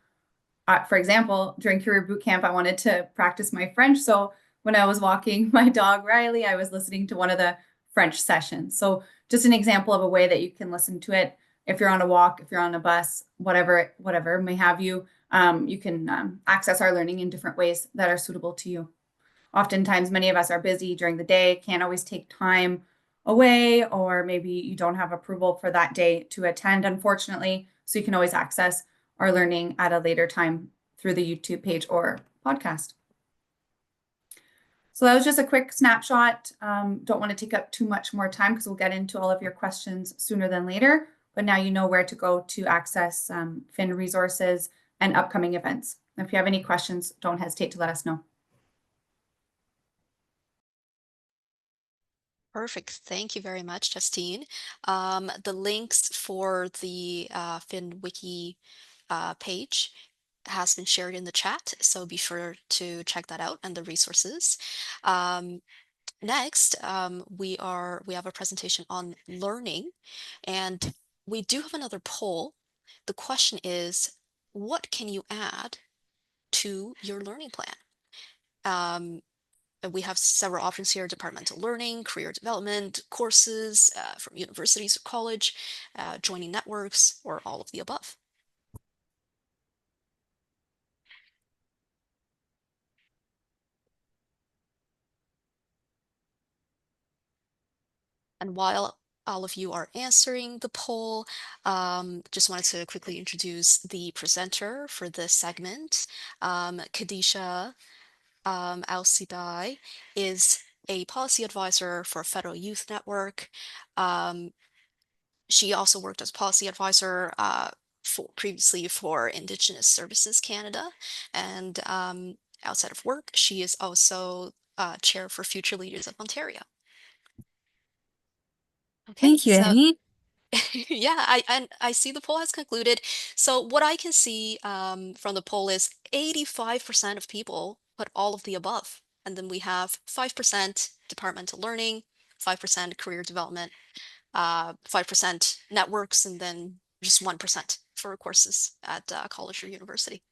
for example, during Career Bootcamp, I wanted to practice my French. So when I was walking my dog, Riley, I was listening to one of the French sessions. So just an example of a way that you can listen to it. If you're on a walk, if you're on a bus, whatever may have you, you can access our learning in different ways that are suitable to you. Oftentimes, many of us are busy during the day, can't always take time away, or maybe you don't have approval for that day to attend, unfortunately. So you can always access our learning at a later time through the YouTube page or podcast. So that was just a quick snapshot. Don't want to take up too much more time because we'll get into all of your questions sooner than later. But now you know where to go to access Finn resources and upcoming events. If you have any questions, don't hesitate to let us know. Perfect. Thank you very much, Justine. The links for the Finn Wiki page has been shared in the chat, so be sure to check that out and the resources. Next, we have a presentation on learning, and we do have another poll. The question is, what can you add to your learning plan? We have several options here: departmental learning, career development, courses from universities or college, joining networks, or all of the above. And while all of you are answering the poll, just wanted to quickly introduce the presenter for this segment. Khadisha Al-Sibai is a policy advisor for Federal Youth Network. She also worked as policy advisor previously for Indigenous Services Canada. And outside of work, she is also chair for Future Leaders of Ontario. Okay, Thank you, so Annie. yeah, I see the poll has concluded. So what I can see from the poll is 85% of people put all of the above. And then we have 5% departmental learning, 5% career development, 5% networks, and then just 1% for courses at college or university.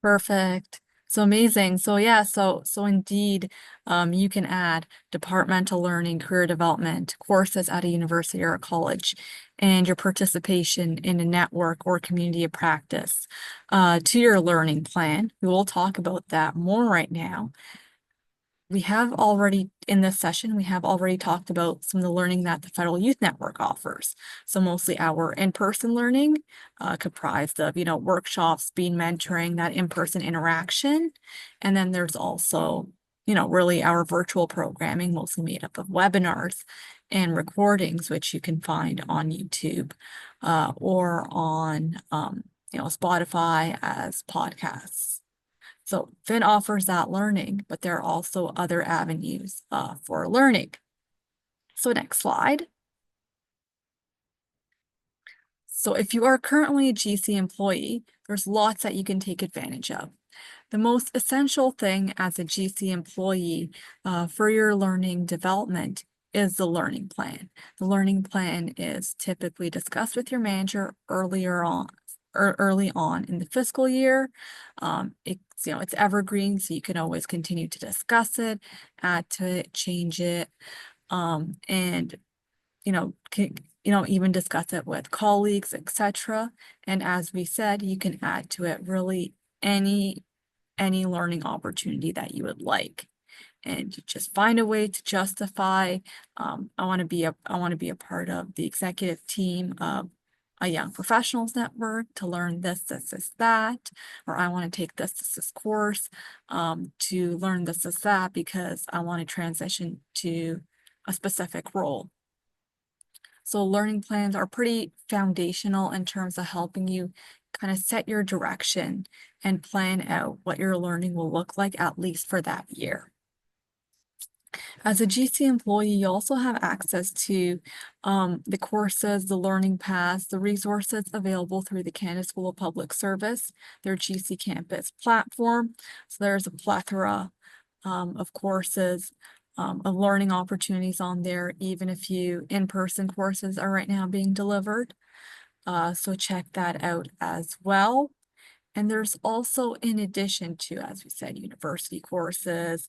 Perfect. So amazing. So yeah, so indeed, you can add departmental learning, career development, courses at a university or a college, and your participation in a network or community of practice to your learning plan. We will talk about that more right now. We have already, in this session, we have already talked about some of the learning that the Federal Youth Network offers. So mostly our in-person learning, comprised of, workshops, speed mentoring, that in-person interaction. And then there's also, really our virtual programming, mostly made up of webinars and recordings, which you can find on YouTube, or on, Spotify as podcasts. So Fin offers that learning, but there are also other avenues for learning. So next slide. So if you are currently a GC employee, there's lots that you can take advantage of. The most essential thing as a GC employee for your learning development is the learning plan. The learning plan is typically discussed with your manager early on in the fiscal year. It's evergreen, so you can always continue to discuss it, add to it, change it, and even discuss it with colleagues, etc. And as we said, you can add to it really any learning opportunity that you would like. And you just find a way to justify, I want to be a part of the executive team of a young professionals network to learn this, that, or I want to take this course to learn this, that, because I want to transition to a specific role. So learning plans are pretty foundational in terms of helping you kind of set your direction and plan out what your learning will look like, at least for that year. As a GC employee, you also have access to the courses, the learning paths, the resources available through the Canada School of Public Service, their GC Campus platform. So there's a plethora of courses, of learning opportunities on there, even a few in-person courses are right now being delivered. So check that out as well. And there's also, in addition to, as we said, university courses,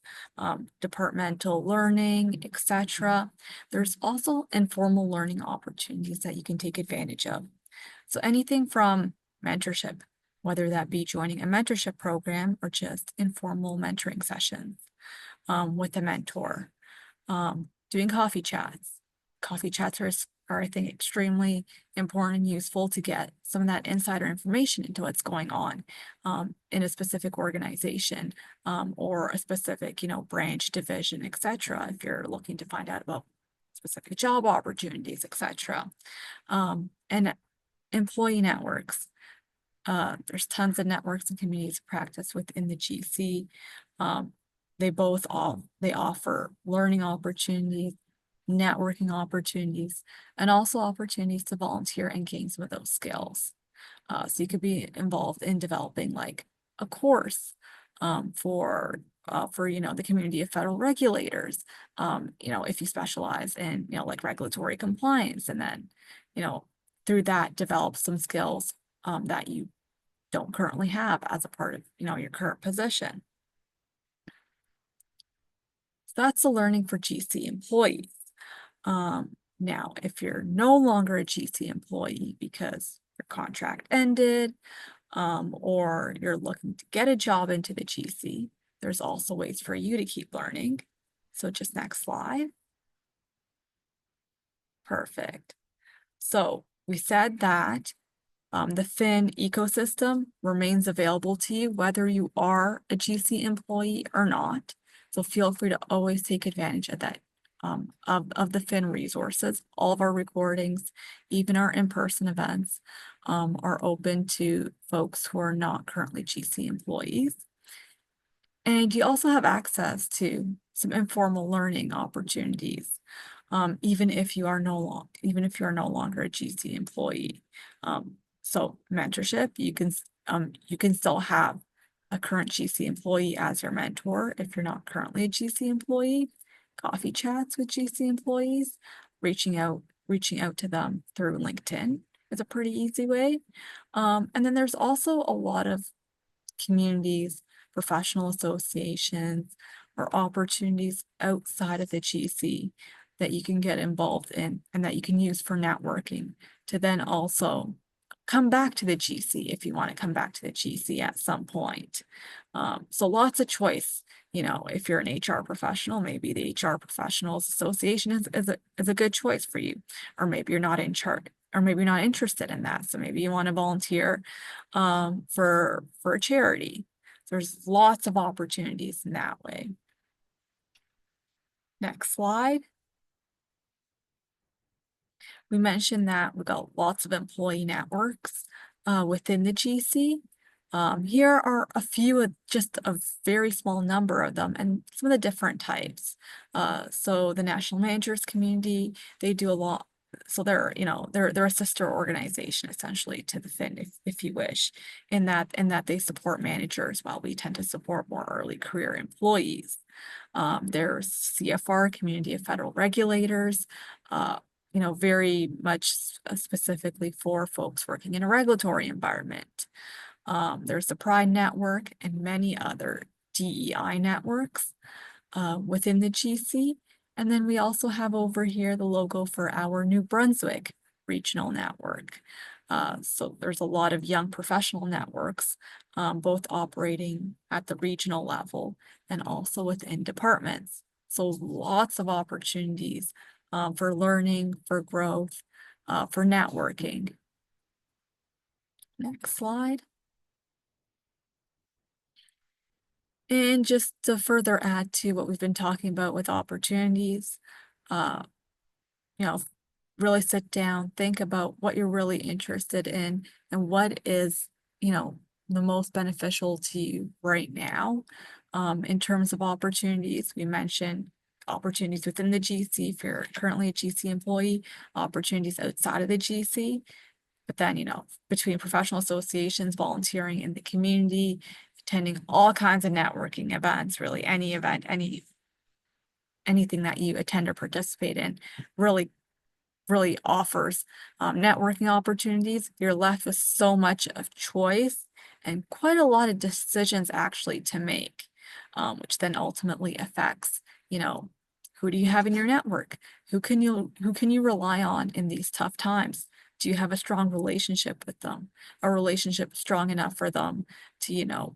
departmental learning, etc., there's also informal learning opportunities that you can take advantage of. So anything from mentorship, whether that be joining a mentorship program or just informal mentoring sessions with a mentor, doing coffee chats. Coffee chats are, I think, extremely important and useful to get some of that insider information into what's going on in a specific organization or a specific, branch, division, etc. If you're looking to find out about specific job opportunities, etc. And employee networks. There's tons of networks and communities of practice within the GC. They offer learning opportunities, networking opportunities, and also opportunities to volunteer and gain some of those skills. So you could be involved in developing like a course for the community of federal regulators, if you specialize in, like regulatory compliance, and then, through that develop some skills that you don't currently have as a part of, your current position. So that's the learning for GC employees. Now, if you're no longer a GC employee because your contract ended, or you're looking to get a job into the GC, there's also ways for you to keep learning. So just next slide. Perfect. So we said that the Fin ecosystem remains available to you whether you are a GC employee or not. So feel free to always take advantage of that, of the Fin resources. All of our recordings, even our in-person events, are open to folks who are not currently GC employees. And you also have access to some informal learning opportunities, even if you are no longer a GC employee. So mentorship, you can still have a current GC employee as your mentor if you're not currently a GC employee. Coffee chats with GC employees, reaching out to them through LinkedIn is a pretty easy way. And then there's also a lot of communities professional associations, or opportunities outside of the GC that you can get involved in and that you can use for networking to then also come back to the GC if you want to come back to the GC at some point. So lots of choice. You know, if you're an HR professional, maybe the HR Professionals Association is a good choice for you. Or maybe you're not in charge, or maybe you're not interested in that. So maybe you want to volunteer for a charity. There's lots of opportunities in that way. Next slide. We mentioned that we've got lots of employee networks within the GC. Here are a few of just a very small number of them and some of the different types. So the National Managers Community, they do a lot. So they're, you know, they're a sister organization essentially to the FIN, if you wish, in that they support managers while we tend to support more early career employees. There's CFR, Community of Federal Regulators, you know, very much specifically for folks working in a regulatory environment. There's the Pride Network and many other DEI networks within the GC. And then we also have over here the logo for our New Brunswick regional network. So there's a lot of young professional networks, both operating at the regional level and also within departments. So lots of opportunities for learning, for growth, for networking. Next slide. And just to further add to what we've been talking about with opportunities, you know, really sit down, think about what you're really interested in and what is, you know, the most beneficial to you right now. In terms of opportunities, we mentioned opportunities within the GC if you're currently a GC employee, opportunities outside of the GC, but then, you know, between professional associations, volunteering in the community, attending all kinds of networking events, really any event, anything that you attend or participate in really offers networking opportunities. You're left with so much of choice and quite a lot of decisions actually to make, which then ultimately affects, you know, who do you have in your network? Who can you rely on in these tough times? Do you have a strong relationship with them? A relationship strong enough for them to, you know,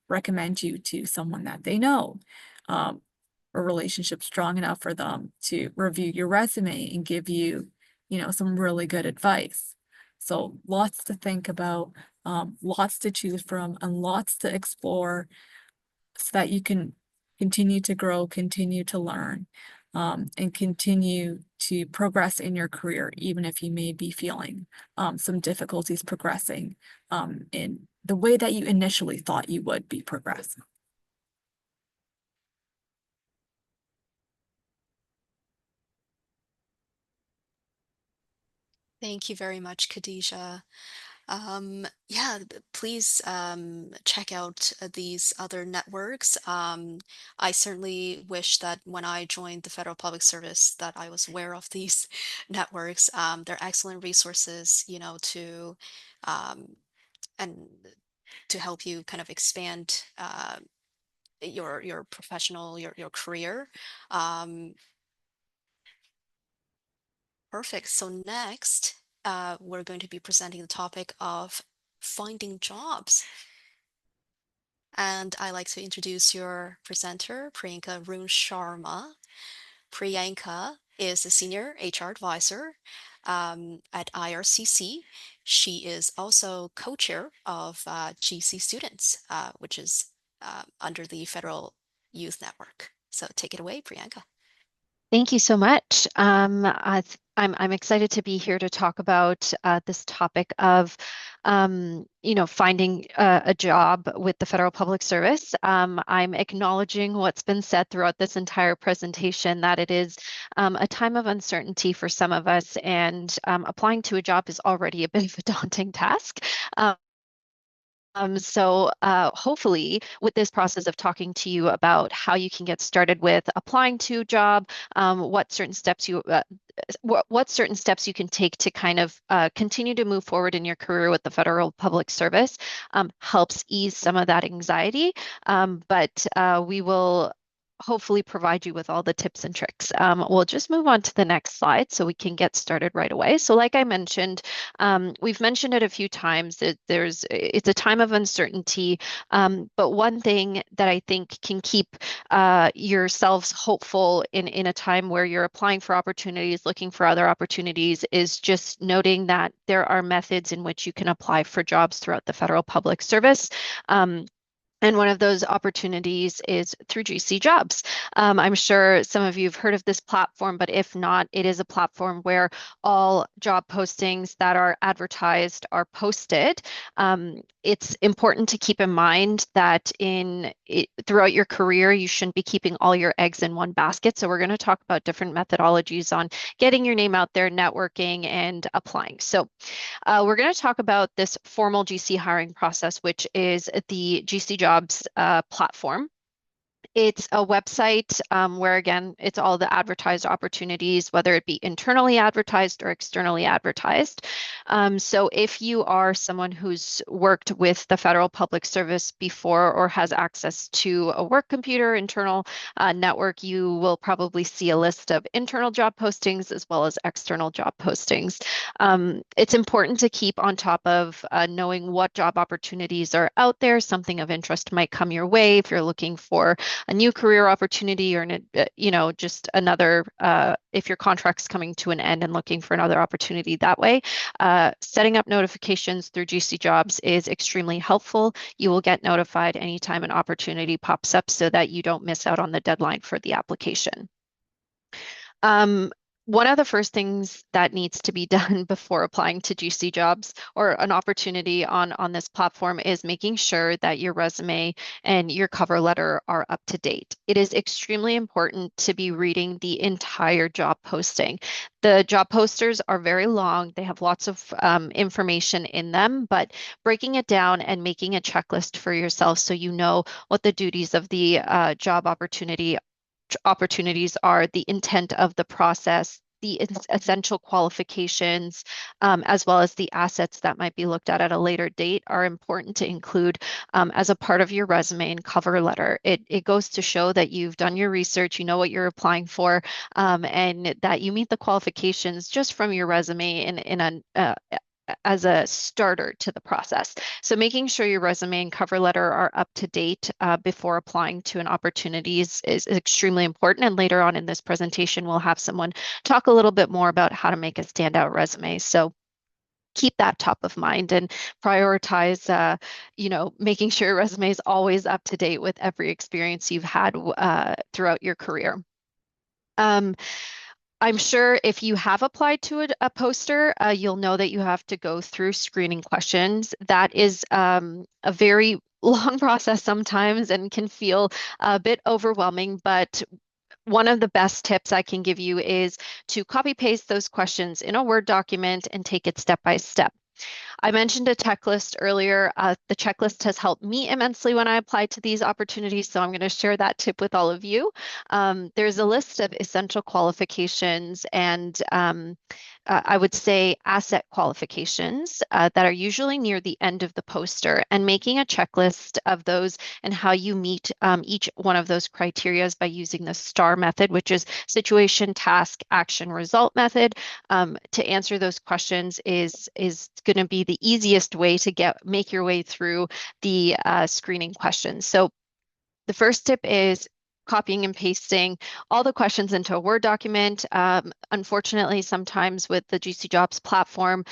recommend you to someone that they know? A relationship strong enough for them to review your resume and give you, you know, some really good advice. So lots to think about, lots to choose from, and lots to explore so that you can continue to grow, continue to learn, and continue to progress in your career, even if you may be feeling some difficulties progressing in the way that you initially thought you would be progressing. Thank you very much, Khadija. Yeah, please check out these other networks. I certainly wish that when I joined the Federal Public Service that I was aware of these networks. They're excellent resources, you know, to and to help you kind of expand your professional your career. Um, Perfect. So next, we're going to be presenting the topic of finding jobs. And I like to introduce your presenter, Priyanka Rune Sharma. Priyanka is a senior HR advisor at IRCC. She is also co-chair of GC Students, which is under the Federal Youth Network. So take it away, Priyanka. Thank you so much. I'm excited to be here to talk about this topic of, finding a job with the Federal Public Service. I'm acknowledging what's been said throughout this entire presentation, that it is a time of uncertainty for some of us, and applying to a job is already a bit of a daunting task. So hopefully with this process of talking to you about how you can get started with applying to a job, what certain steps you can take to kind of continue to move forward in your career with the federal public service helps ease some of that anxiety. But we will hopefully provide you with all the tips and tricks. We'll just move on to the next slide so we can get started right away. So like I mentioned, we've mentioned it a few times that it's a time of uncertainty, but one thing that I think can keep yourselves hopeful in a time where you're applying for opportunities, looking for other opportunities, is just noting that there are methods in which you can apply for jobs throughout the federal public service. And one of those opportunities is through GC Jobs. I'm sure some of you have heard of this platform, but if not, it is a platform where all job postings that are advertised are posted. It's important to keep in mind that throughout your career, you shouldn't be keeping all your eggs in one basket. So we're going to talk about different methodologies on getting your name out there, networking, and applying. So we're going to talk about this formal GC hiring process, which is the GC Jobs platform. It's a website where, again, it's all the advertised opportunities, whether it be internally advertised or externally advertised. So if you are someone who's worked with the federal public service before or has access to a work computer internal network, you will probably see a list of internal job postings as well as external job postings. It's important to keep on top of knowing what job opportunities are out there. Something of interest might come your way if you're looking for a new career opportunity or just another if your contract's coming to an end and looking for another opportunity that way. Setting up notifications through GC Jobs is extremely helpful. You will get notified anytime an opportunity pops up so that you don't miss out on the deadline for the application. One of the first things that needs to be done before applying to GC Jobs or an opportunity on this platform is making sure that your resume and your cover letter are up to date. It is extremely important to be reading the entire job posting. The job posters are very long. They have lots of information in them, but breaking it down and making a checklist for yourself so you know what the duties of the job opportunities are, the intent of the process, the essential qualifications, as well as the assets that might be looked at a later date are important to include as a part of your resume and cover letter. It goes to show that you've done your research, you know what you're applying for, and that you meet the qualifications just from your resume as a starter to the process. So making sure your resume and cover letter are up to date before applying to an opportunity is extremely important. And later on in this presentation, we'll have someone talk a little bit more about how to make a standout resume. So keep that top of mind and prioritize, making sure your resume is always up to date with every experience you've had throughout your career. I'm sure if you have applied to a poster, you'll know that you have to go through screening questions. That is a very long process sometimes and can feel a bit overwhelming, but one of the best tips I can give you is to copy paste those questions in a Word document and take it step by step. I mentioned a checklist earlier. The checklist has helped me immensely when I applied to these opportunities, so I'm going to share that tip with all of you. There's a list of essential qualifications and I would say asset qualifications that are usually near the end of the poster, and making a checklist of those and how you meet each one of those criteria by using the STAR method, which is situation, task, action, result method. To answer those questions is going to be the easiest way to make your way through the screening questions. So the first tip is copying and pasting all the questions into a Word document. Unfortunately, sometimes with the GC Jobs platform,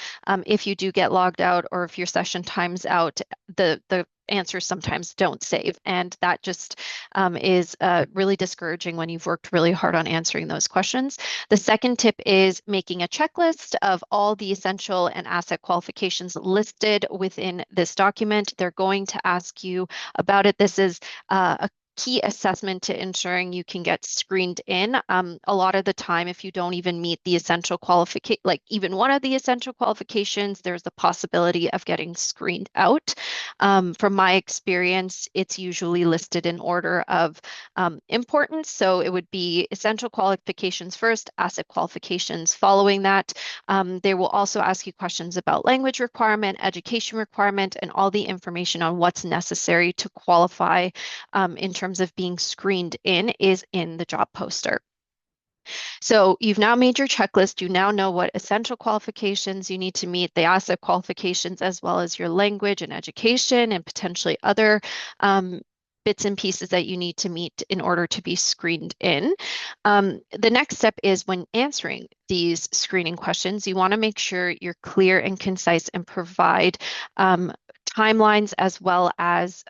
if you do get logged out or if your session times out, the answers sometimes don't save. And that just is really discouraging when you've worked really hard on answering those questions. The second tip is making a checklist of all the essential and asset qualifications listed within this document. They're going to ask you about it. This is key assessment to ensuring you can get screened in. A lot of the time, if you don't even meet the essential qualification, like even one of the essential qualifications, there's the possibility of getting screened out. From my experience, it's usually listed in order of importance. So it would be essential qualifications first, asset qualifications following that. They will also ask you questions about language requirement, education requirement, and all the information on what's necessary to qualify in terms of being screened in is in the job poster. So you've now made your checklist. You now know what essential qualifications you need to meet, the asset qualifications, as well as your language and education and potentially other bits and pieces that you need to meet in order to be screened in. The next step is when answering these screening questions, you want to make sure you're clear and concise and provide timelines as well as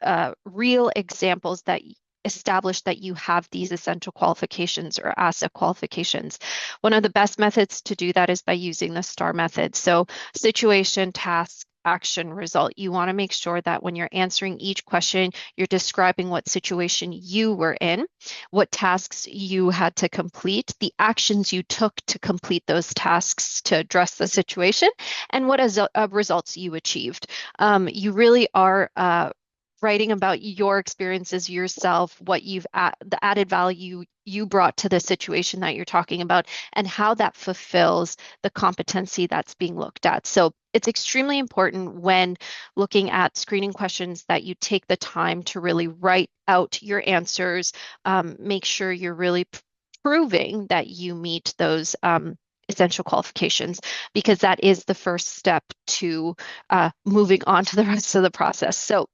real examples that establish that you have these essential qualifications or asset qualifications. One of the best methods to do that is by using the STAR method. So situation, task, action, result. You want to make sure that when you're answering each question, you're describing what situation you were in, what tasks you had to complete, the actions you took to complete those tasks to address the situation, and what results you achieved. You really are writing about your experiences yourself, what the added value you brought to the situation that you're talking about, and how that fulfills the competency that's being looked at. So it's extremely important when looking at screening questions that you take the time to really write out your answers, make sure you're really proving that you meet those essential qualifications, because that is the first step to moving on to the rest of the process. So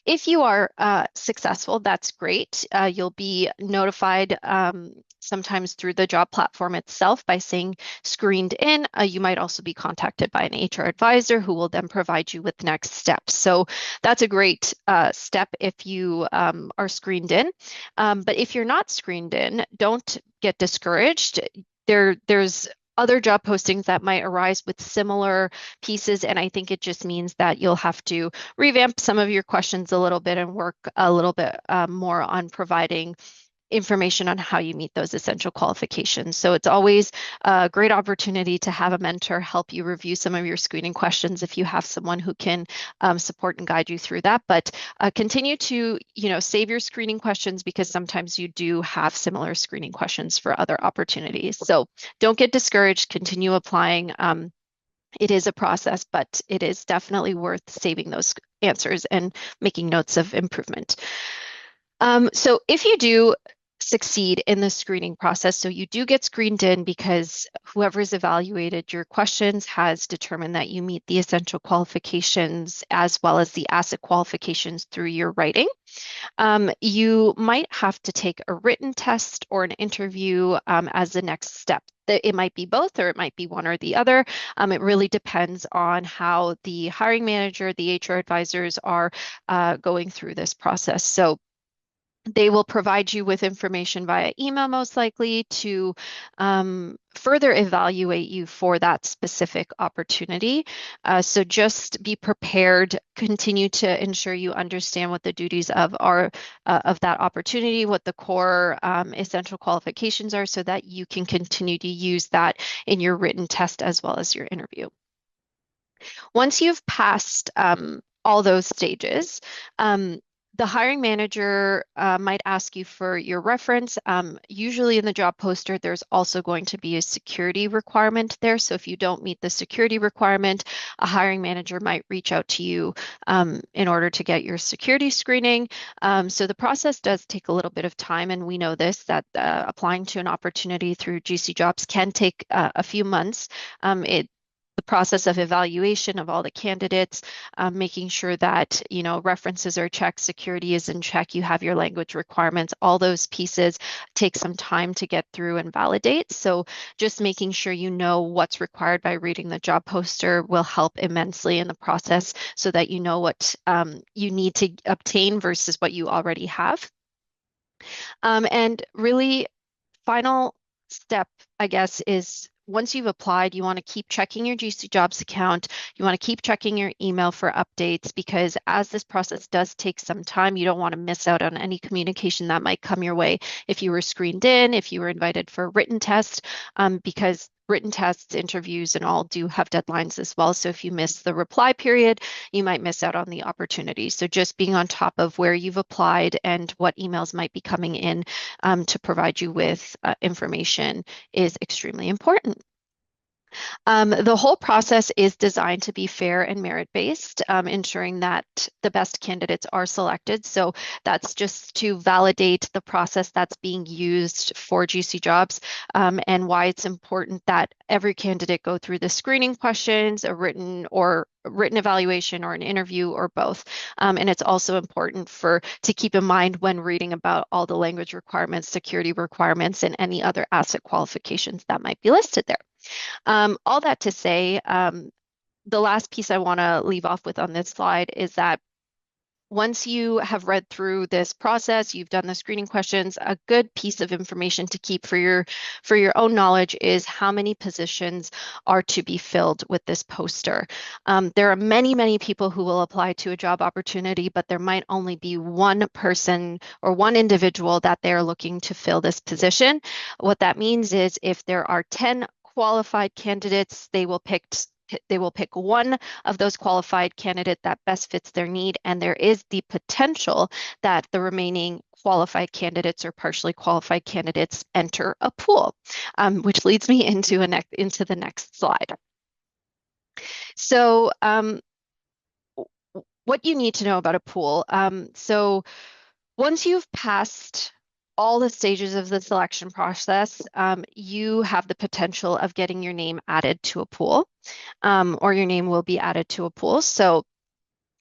if you are successful, that's great. You'll be notified sometimes through the job platform itself by saying screened in. You might also be contacted by an HR advisor who will then provide you with next steps. So that's a great step if you are screened in. But if you're not screened in, don't get discouraged. There's other job postings that might arise with similar pieces, and I think it just means that you'll have to revamp some of your questions a little bit and work a little bit more on providing information on how you meet those essential qualifications. So it's always a great opportunity to have a mentor help you review some of your screening questions if you have someone who can support and guide you through that. But continue to, save your screening questions, because sometimes you do have similar screening questions for other opportunities. So don't get discouraged, continue applying. It is a process, but it is definitely worth saving those answers and making notes of improvement. So if you do succeed in the screening process, so you do get screened in because whoever's evaluated your questions has determined that you meet the essential qualifications as well as the asset qualifications through your writing. You might have to take a written test or an interview as the next step. It might be both, or it might be one or the other. It really depends on how the hiring manager, the HR advisors are going through this process. So they will provide you with information via email, most likely, to further evaluate you for that specific opportunity. So just be prepared, continue to ensure you understand what the duties of that opportunity, what the core essential qualifications are, so that you can continue to use that in your written test as well as your interview. Once you've passed all those stages, the hiring manager might ask you for your reference. Usually in the job poster, there's also going to be a security requirement there. So if you don't meet the security requirement, a hiring manager might reach out to you in order to get your security screening. So the process does take a little bit of time, and we know this, that applying to an opportunity through GC Jobs can take a few months. The process of evaluation of all the candidates, making sure that references are checked, security is in check, you have your language requirements, all those pieces take some time to get through and validate. So just making sure you know what's required by reading the job poster will help immensely in the process, so that you know what you need to obtain versus what you already have. And really, final step, I guess, is once you've applied, you want to keep checking your GC Jobs account. You want to keep checking your email for updates, because as this process does take some time, you don't want to miss out on any communication that might come your way if you were screened in, if you were invited for a written test, because written tests, interviews, and all do have deadlines as well. So if you miss the reply period, you might miss out on the opportunity. So just being on top of where you've applied and what emails might be coming in to provide you with information is extremely important. The whole process is designed to be fair and merit-based, ensuring that the best candidates are selected. So that's just to validate the process that's being used for GC Jobs, and why it's important that every candidate go through the screening questions, a written evaluation, or an interview, or both. And it's also important to keep in mind when reading about all the language requirements, security requirements, and any other asset qualifications that might be listed there. All that to say, the last piece I want to leave off with on this slide is that once you have read through this process, you've done the screening questions, a good piece of information to keep for your own knowledge is how many positions are to be filled with this poster. There are many, many people who will apply to a job opportunity, but there might only be one person or one individual that they're looking to fill this position. What that means is if there are 10 qualified candidates, they will pick one of those qualified candidate that best fits their need, and there is the potential that the remaining qualified candidates or partially qualified candidates enter a pool, which leads me into the next slide. So what you need to know about a pool. So once you've passed all the stages of the selection process, you have the potential of getting your name added to a pool, or your name will be added to a pool. So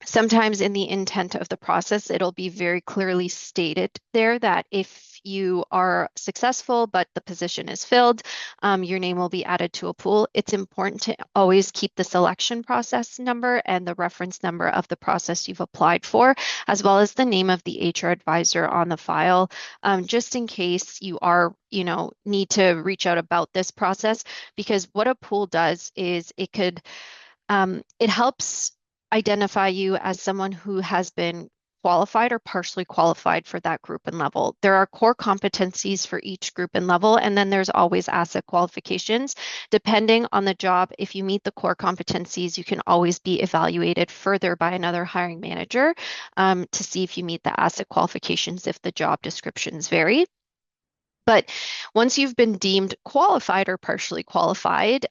sometimes in the intent of the process, it'll be very clearly stated there that if you are successful, but the position is filled, your name will be added to a pool. It's important to always keep the selection process number and the reference number of the process you've applied for, as well as the name of the HR advisor on the file, just in case you are, need to reach out about this process, because what a pool does is it helps identify you as someone who has been qualified or partially qualified for that group and level. There are core competencies for each group and level, and then there's always asset qualifications. Depending on the job, if you meet the core competencies, you can always be evaluated further by another hiring manager to see if you meet the asset qualifications if the job descriptions vary. But once you've been deemed qualified or partially qualified,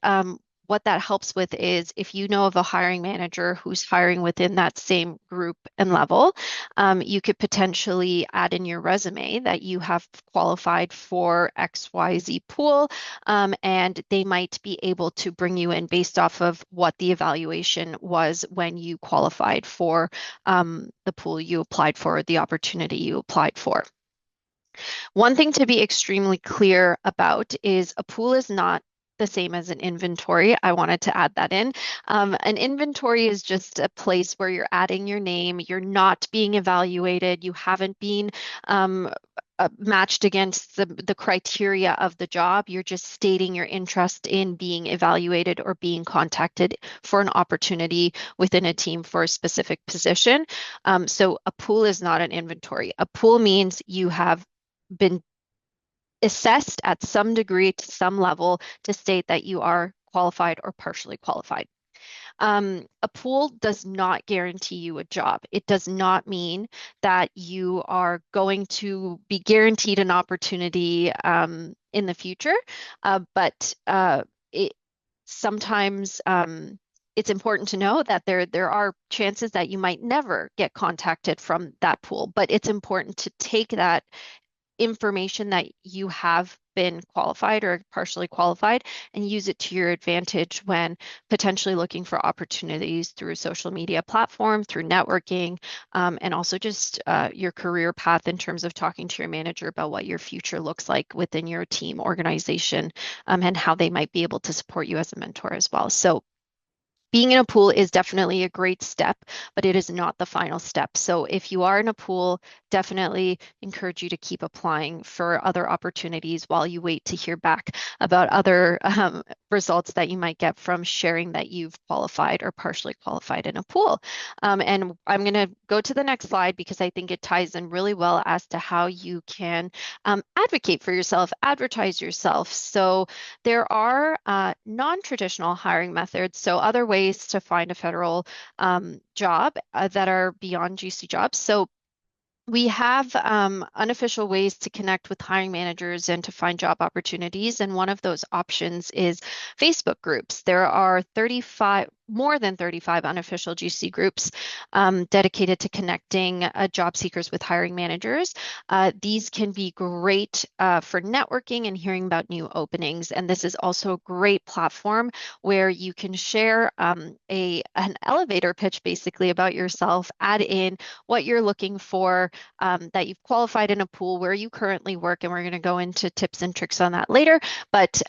what that helps with is if you know of a hiring manager who's hiring within that same group and level, you could potentially add in your resume that you have qualified for XYZ pool, and they might be able to bring you in based off of what the evaluation was when you qualified for the pool you applied for, the opportunity you applied for. One thing to be extremely clear about is a pool is not the same as an inventory. I wanted to add that in. An inventory is just a place where you're adding your name. You're not being evaluated. You haven't been matched against the criteria of the job. You're just stating your interest in being evaluated or being contacted for an opportunity within a team for a specific position. So a pool is not an inventory. A pool means you have been assessed at some degree to some level to state that you are qualified or partially qualified. A pool does not guarantee you a job. It does not mean that you are going to be guaranteed an opportunity in the future, but sometimes it's important to know that there are chances that you might never get contacted from that pool, but it's important to take that information that you have been qualified or partially qualified and use it to your advantage when potentially looking for opportunities through a social media platform, through networking, and also just your career path in terms of talking to your manager about what your future looks like within your team organization, and how they might be able to support you as a mentor as well. So being in a pool is definitely a great step, but it is not the final step. So if you are in a pool, definitely encourage you to keep applying for other opportunities while you wait to hear back about other results that you might get from sharing that you've qualified or partially qualified in a pool. And I'm going to go to the next slide because I think it ties in really well as to how you can advocate for yourself, advertise yourself. So there are non-traditional hiring methods, so other ways to find a federal job that are beyond GC jobs. So we have unofficial ways to connect with hiring managers and to find job opportunities. And one of those options is Facebook groups. There are more than 35 unofficial GC groups dedicated to connecting job seekers with hiring managers. These can be great for networking and hearing about new openings. And this is also a great platform where you can share an elevator pitch basically about yourself, add in what you're looking for, that you've qualified in a pool, where you currently work, and we're going to go into tips and tricks on that later. But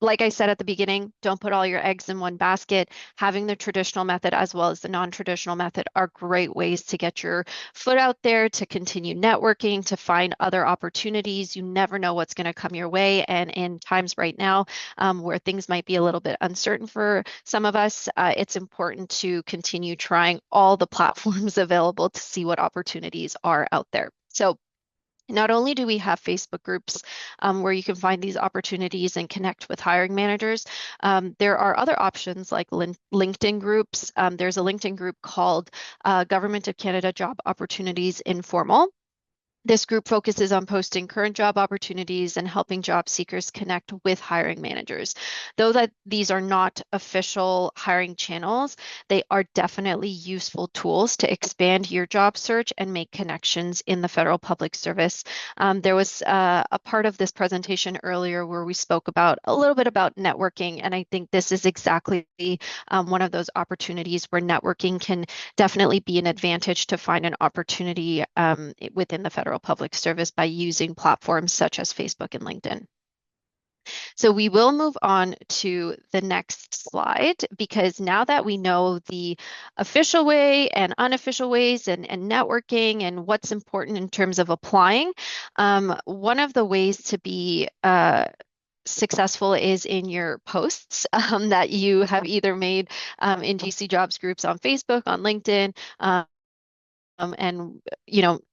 like I said at the beginning, don't put all your eggs in one basket. Having the traditional method as well as the non-traditional method are great ways to get your foot out there, to continue networking, to find other opportunities. You never know what's going to come your way. And in times right now where things might be a little bit uncertain for some of us, it's important to continue trying all the platforms available to see what opportunities are out there. So not only do we have Facebook groups where you can find these opportunities and connect with hiring managers, there are other options like LinkedIn groups. There's a LinkedIn group called Government of Canada Job Opportunities Informal. This group focuses on posting current job opportunities and helping job seekers connect with hiring managers. Though that these are not official hiring channels, they are definitely useful tools to expand your job search and make connections in the federal public service. There was a part of this presentation earlier where we spoke about a little bit about networking, and I think this is exactly one of those opportunities where networking can definitely be an advantage to find an opportunity within the federal public service by using platforms such as Facebook and LinkedIn. So we will move on to the next slide, because now that we know the official way and unofficial ways and networking and what's important in terms of applying, one of the ways to be successful is in your posts that you have either made in GC jobs groups on Facebook, on LinkedIn, and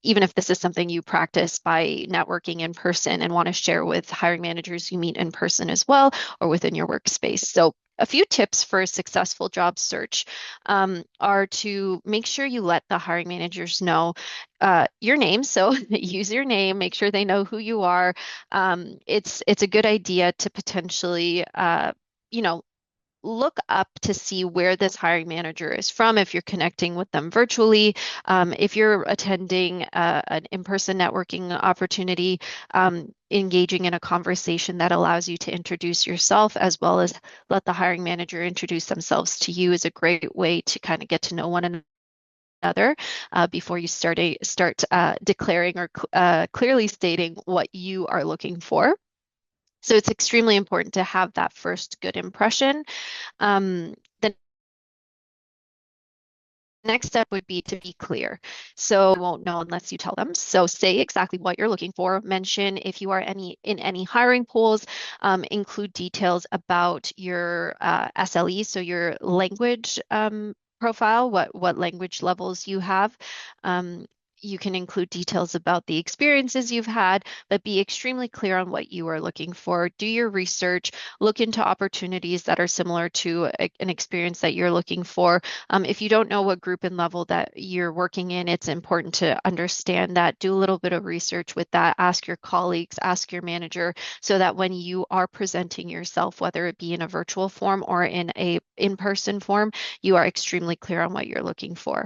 even if this is something you practice by networking in person and want to share with hiring managers you meet in person as well, or within your workspace. So a few tips for a successful job search are to make sure you let the hiring managers know your name. So use your name, make sure they know who you are. It's a good idea to potentially look up to see where this hiring manager is from if you're connecting with them virtually. If you're attending an in-person networking opportunity, engaging in a conversation that allows you to introduce yourself as well as let the hiring manager introduce themselves to you is a great way to kind of get to know one another before you start declaring or clearly stating what you are looking for. So it's extremely important to have that first good impression. The next step would be to be clear. So you won't know unless you tell them. So say exactly what you're looking for. Mention if you are in any hiring pools, include details about your SLE, so your language profile, what language levels you have. You can include details about the experiences you've had, but be extremely clear on what you are looking for. Do your research, look into opportunities that are similar to an experience that you're looking for. If you don't know what group and level that you're working in, it's important to understand that. Do a little bit of research with that. Ask your colleagues, ask your manager, so that when you are presenting yourself, whether it be in a virtual form or in a in-person form, you are extremely clear on what you're looking for.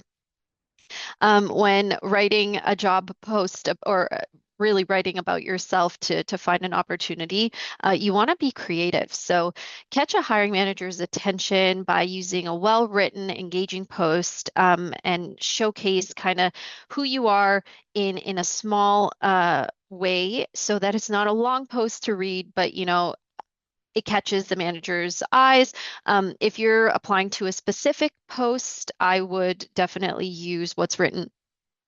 When writing a job post or really writing about yourself to find an opportunity, you want to be creative. So catch a hiring manager's attention by using a well-written, engaging post and showcase kind of who you are in a small way, so that it's not a long post to read, but it catches the manager's eyes. If you're applying to a specific post, I would definitely use what's written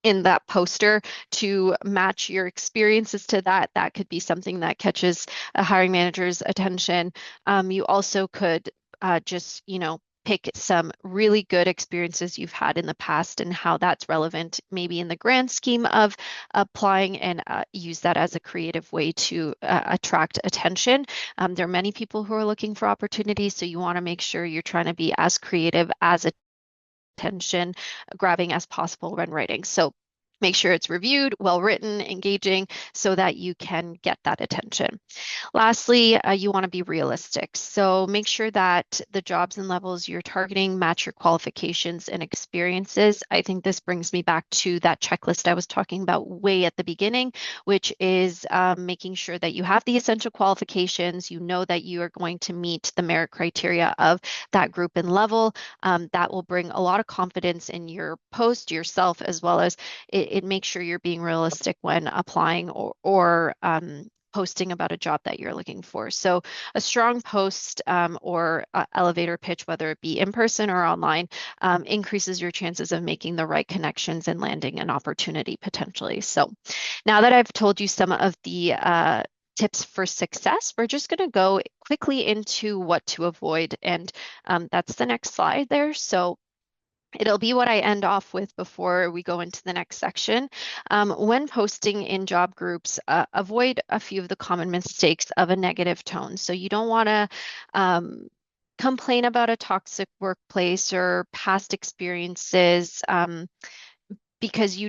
in that poster to match your experiences to that. That could be something that catches a hiring manager's attention. You also could just, pick some really good experiences you've had in the past and how that's relevant, maybe in the grand scheme of applying, and use that as a creative way to attract attention. There are many people who are looking for opportunities, so you want to make sure you're trying to be as creative, as attention grabbing as possible when writing. So make sure it's reviewed, well written, engaging, so that you can get that attention. Lastly, you want to be realistic. So make sure that the jobs and levels you're targeting match your qualifications and experiences. I think this brings me back to that checklist I was talking about way at the beginning, which is making sure that you have the essential qualifications, you know that you are going to meet the merit criteria of that group and level. That will bring a lot of confidence in your post, yourself, as well as it makes sure you're being realistic when applying or posting about a job that you're looking for. So a strong post or elevator pitch, whether it be in person or online, increases your chances of making the right connections and landing an opportunity potentially. So now that I've told you some of the tips for success, we're just going to go quickly into what to avoid. And that's the next slide there. So it'll be what I end off with before we go into the next section. When posting in job groups, avoid a few of the common mistakes of a negative tone. So you don't want to complain about a toxic workplace or past experiences. Because you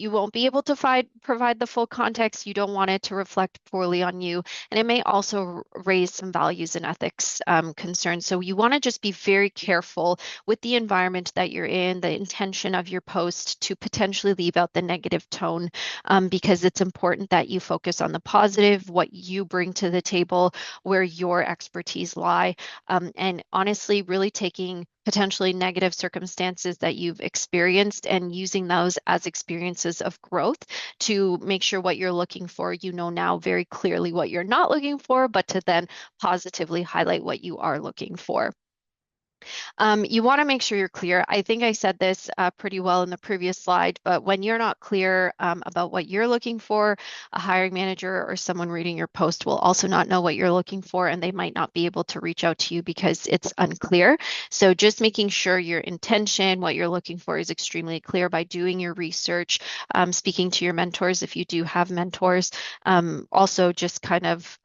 won't be able to provide the full context. You don't want it to reflect poorly on you. And it may also raise some values and ethics concerns. So you want to just be very careful with the environment that you're in, the intention of your post, to potentially leave out the negative tone, because it's important that you focus on the positive, what you bring to the table, where your expertise lie. And honestly, really taking potentially negative circumstances that you've experienced and using those as experiences of growth to make sure what you're looking for, you know now very clearly what you're not looking for, but to then positively highlight what you are looking for. You want to make sure you're clear. I think I said this pretty well in the previous slide, but when you're not clear about what you're looking for, a hiring manager or someone reading your post will also not know what you're looking for, and they might not be able to reach out to you because it's unclear. So just making sure your intention, what you're looking for, is extremely clear by doing your research, speaking to your mentors if you do have mentors. Also just kind of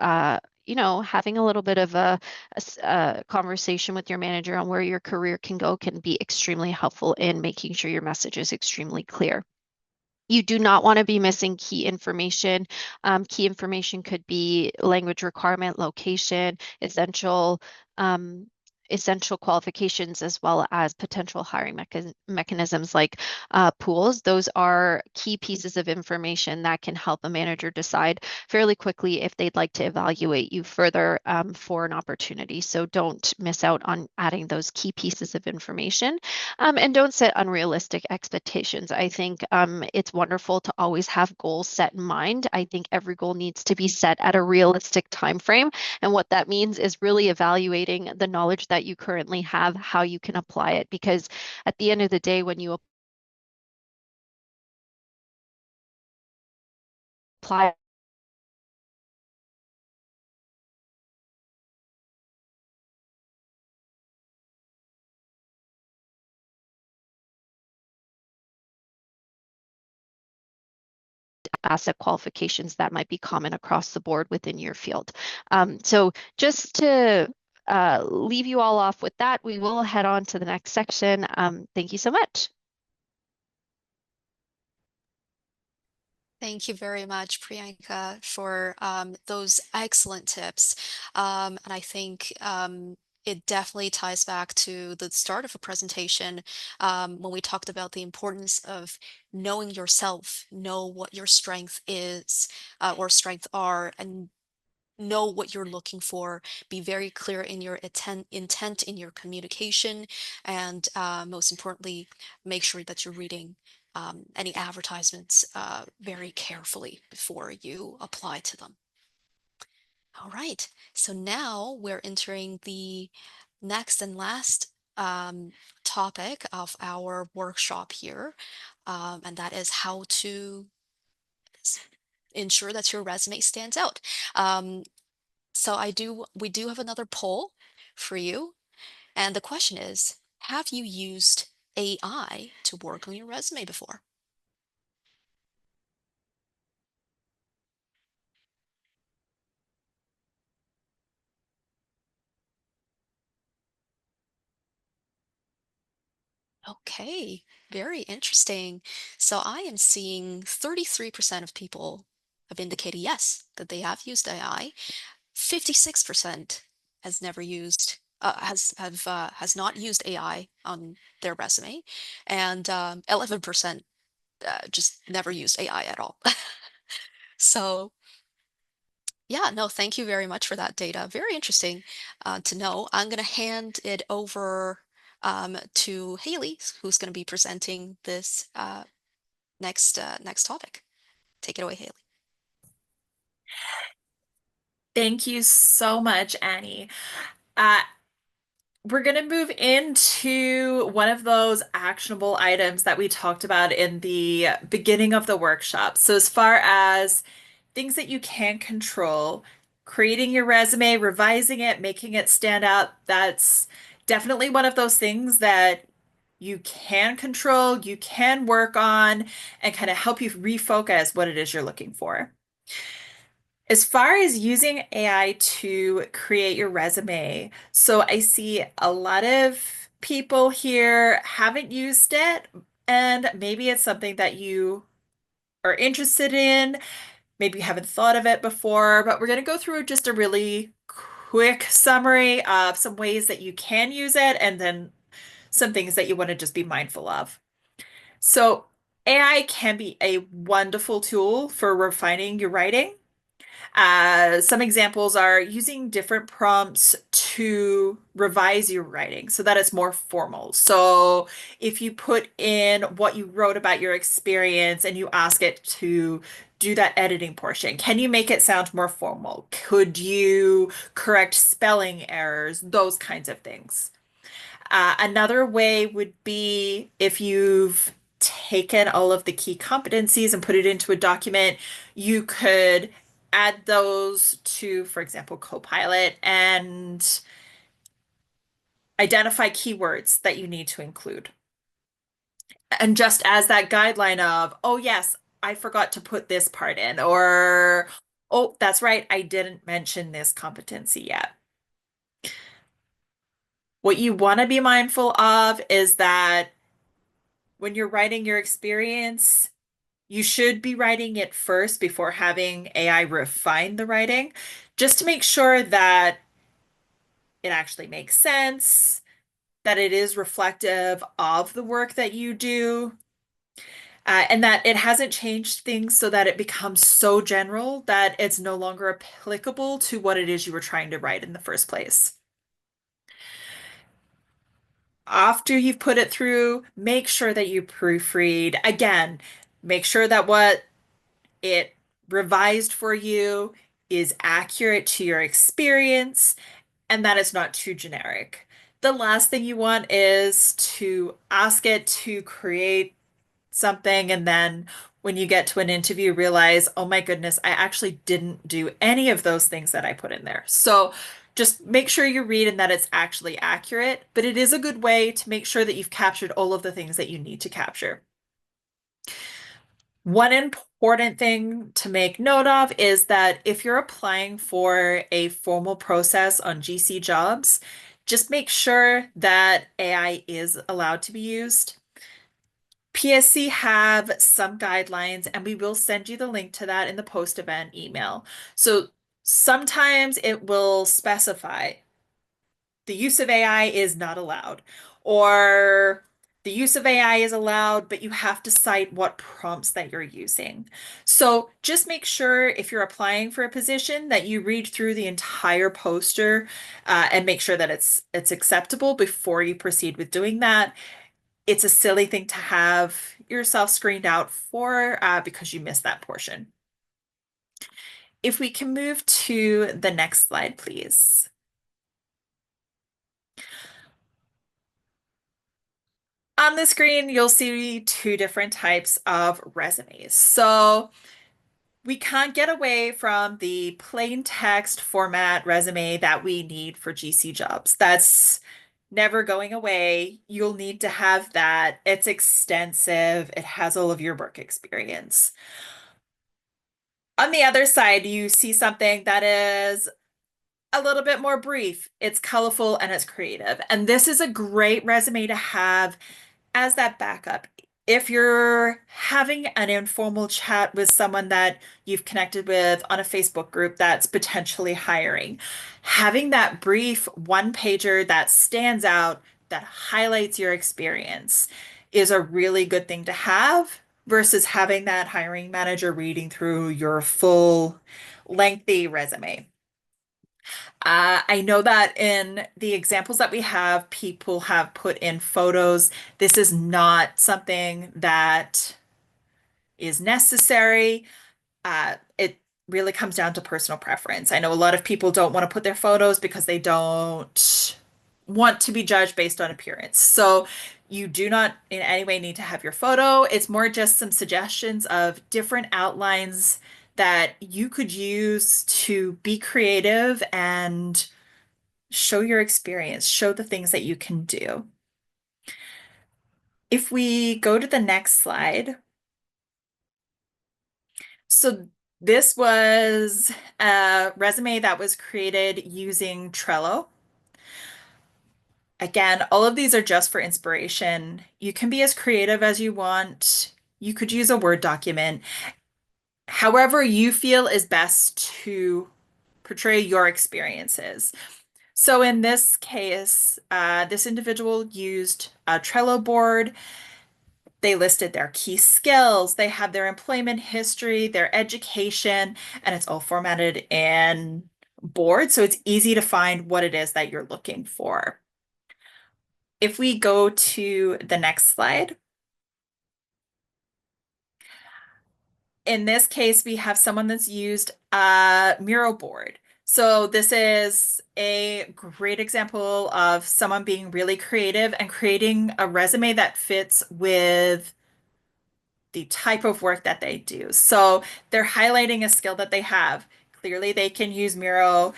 having a little bit of a conversation with your manager on where your career can go can be extremely helpful in making sure your message is extremely clear. You do not want to be missing key information. Key information could be language requirement, location, essential qualifications, as well as potential hiring mechanisms like pools. Those are key pieces of information that can help a manager decide fairly quickly if they'd like to evaluate you further for an opportunity. So don't miss out on adding those key pieces of information, and don't set unrealistic expectations. I think it's wonderful to always have goals set in mind. I think every goal needs to be set at a realistic time frame. And what that means is really evaluating the knowledge that you currently have, how you can apply it. Because at the end of the day, when you apply asset qualifications that might be common across the board within your field. So just to leave you all off with that, we will head on to the next section. Thank you so much. Thank you very much, Priyanka, for those excellent tips. And I think it definitely ties back to the start of a presentation when we talked about the importance of knowing yourself, know what your strength is or strengths are, and know what you're looking for. Be very clear in your intent in your communication, and most importantly, make sure that you're reading any advertisements very carefully before you apply to them. All right, so now we're entering the next and last topic of our workshop here, and that is how to ensure that your resume stands out. So we do have another poll for you, and the question is, have you used AI to work on your resume before? Okay, very interesting. So I am seeing 33% of people have indicated yes, that they have used AI. 56% has never used has not used AI on their resume, and 11% just never used AI at all. So yeah, no, thank you very much for that data. Very interesting to know. I'm going to hand it over to Haley, who's going to be presenting this next topic. Take it away, Haley. Thank you so much, Annie. Uh, we're going to move into one of those actionable items that we talked about in the beginning of the workshop. So, as far as things that you can control, creating your resume, revising it, making it stand out, that's definitely one of those things that you can control, you can work on, and kind of help you refocus what it is you're looking for. As far as using AI to create your resume, so I see a lot of people here haven't used it, and maybe it's something that you are interested in. Maybe you haven't thought of it before, but we're going to go through just a really quick summary of some ways that you can use it and then some things that you want to just be mindful of. So, AI can be a wonderful tool for refining your writing. Some examples are using different prompts to revise your writing so that it's more formal. So if you put in what you wrote about your experience and you ask it to do that editing portion, can you make it sound more formal? Could you correct spelling errors? Those kinds of things. Another way would be if you've taken all of the key competencies and put it into a document, you could add those to, for example, Copilot and identify keywords that you need to include. And just as that guideline of, oh, yes, I forgot to put this part in, or, oh, that's right, I didn't mention this competency yet. What you want to be mindful of is that when you're writing your experience, you should be writing it first before having AI refine the writing, just to make sure that it actually makes sense, that it is reflective of the work that you do, and that it hasn't changed things so that it becomes so general that it's no longer applicable to what it is you were trying to write in the first place. After you've put it through, make sure that you proofread. Again, make sure that what it revised for you is accurate to your experience and that it's not too generic. The last thing you want is to ask it to create something and then when you get to an interview realize, oh my goodness, I actually didn't do any of those things that I put in there. So just make sure you read and that it's actually accurate, but it is a good way to make sure that you've captured all of the things that you need to capture. One important thing to make note of is that if you're applying for a formal process on GC jobs, just make sure that AI is allowed to be used. PSC have some guidelines, and we will send you the link to that in the post-event email. So sometimes it will specify the use of AI is not allowed, or the use of AI is allowed, but you have to cite what prompts that you're using. So just make sure if you're applying for a position that you read through the entire poster and make sure that it's acceptable before you proceed with doing that. It's a silly thing to have yourself screened out for because you missed that portion. If we can move to the next slide, please. On the screen, you'll see two different types of resumes. So we can't get away from the plain text format resume that we need for GC jobs. That's never going away. You'll need to have that. It's extensive. It has all of your work experience. On the other side, you see something that is a little bit more brief. It's colorful and it's creative. And this is a great resume to have as that backup. If you're having an informal chat with someone that you've connected with on a Facebook group that's potentially hiring, having that brief one pager that stands out, that highlights your experience is a really good thing to have versus having that hiring manager reading through your full lengthy resume. I know that in the examples that we have, people have put in photos. This is not something that is necessary. It really comes down to personal preference. I know a lot of people don't want to put their photos because they don't want to be judged based on appearance. So you do not in any way need to have your photo. It's more just some suggestions of different outlines that you could use to be creative and show your experience, show the things that you can do. If we go to the next slide. So this was a resume that was created using Trello. Again, all of these are just for inspiration. You can be as creative as you want. You could use a Word document. However you feel is best to portray your experiences. So in this case, this individual used a Trello board. They listed their key skills, they have their employment history, their education, and it's all formatted in board, so it's easy to find what it is that you're looking for. If we go to the next slide. In this case, we have someone that's used a Miro board. So this is a great example of someone being really creative and creating a resume that fits with the type of work that they do. So they're highlighting a skill that they have. Clearly, they can use Miro.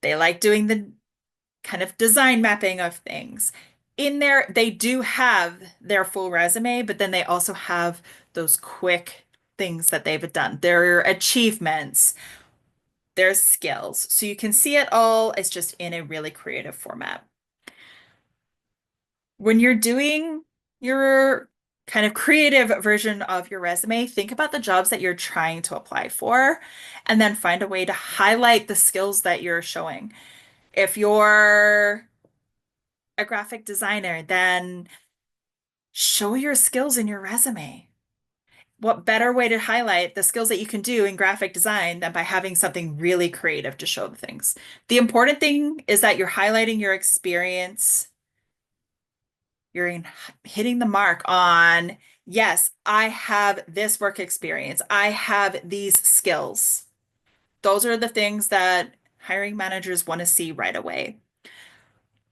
They like doing the kind of design mapping of things. In there, they do have their full resume, but then they also have those quick things that they've done, their achievements, their skills. So you can see it all. It's just in a really creative format. When you're doing your kind of creative version of your resume, think about the jobs that you're trying to apply for, and then find a way to highlight the skills that you're showing. If you're a graphic designer, then show your skills in your resume. What better way to highlight the skills that you can do in graphic design than by having something really creative to show the things? The important thing is that you're highlighting your experience. You're hitting the mark on, yes, I have this work experience. I have these skills. Those are the things that hiring managers want to see right away.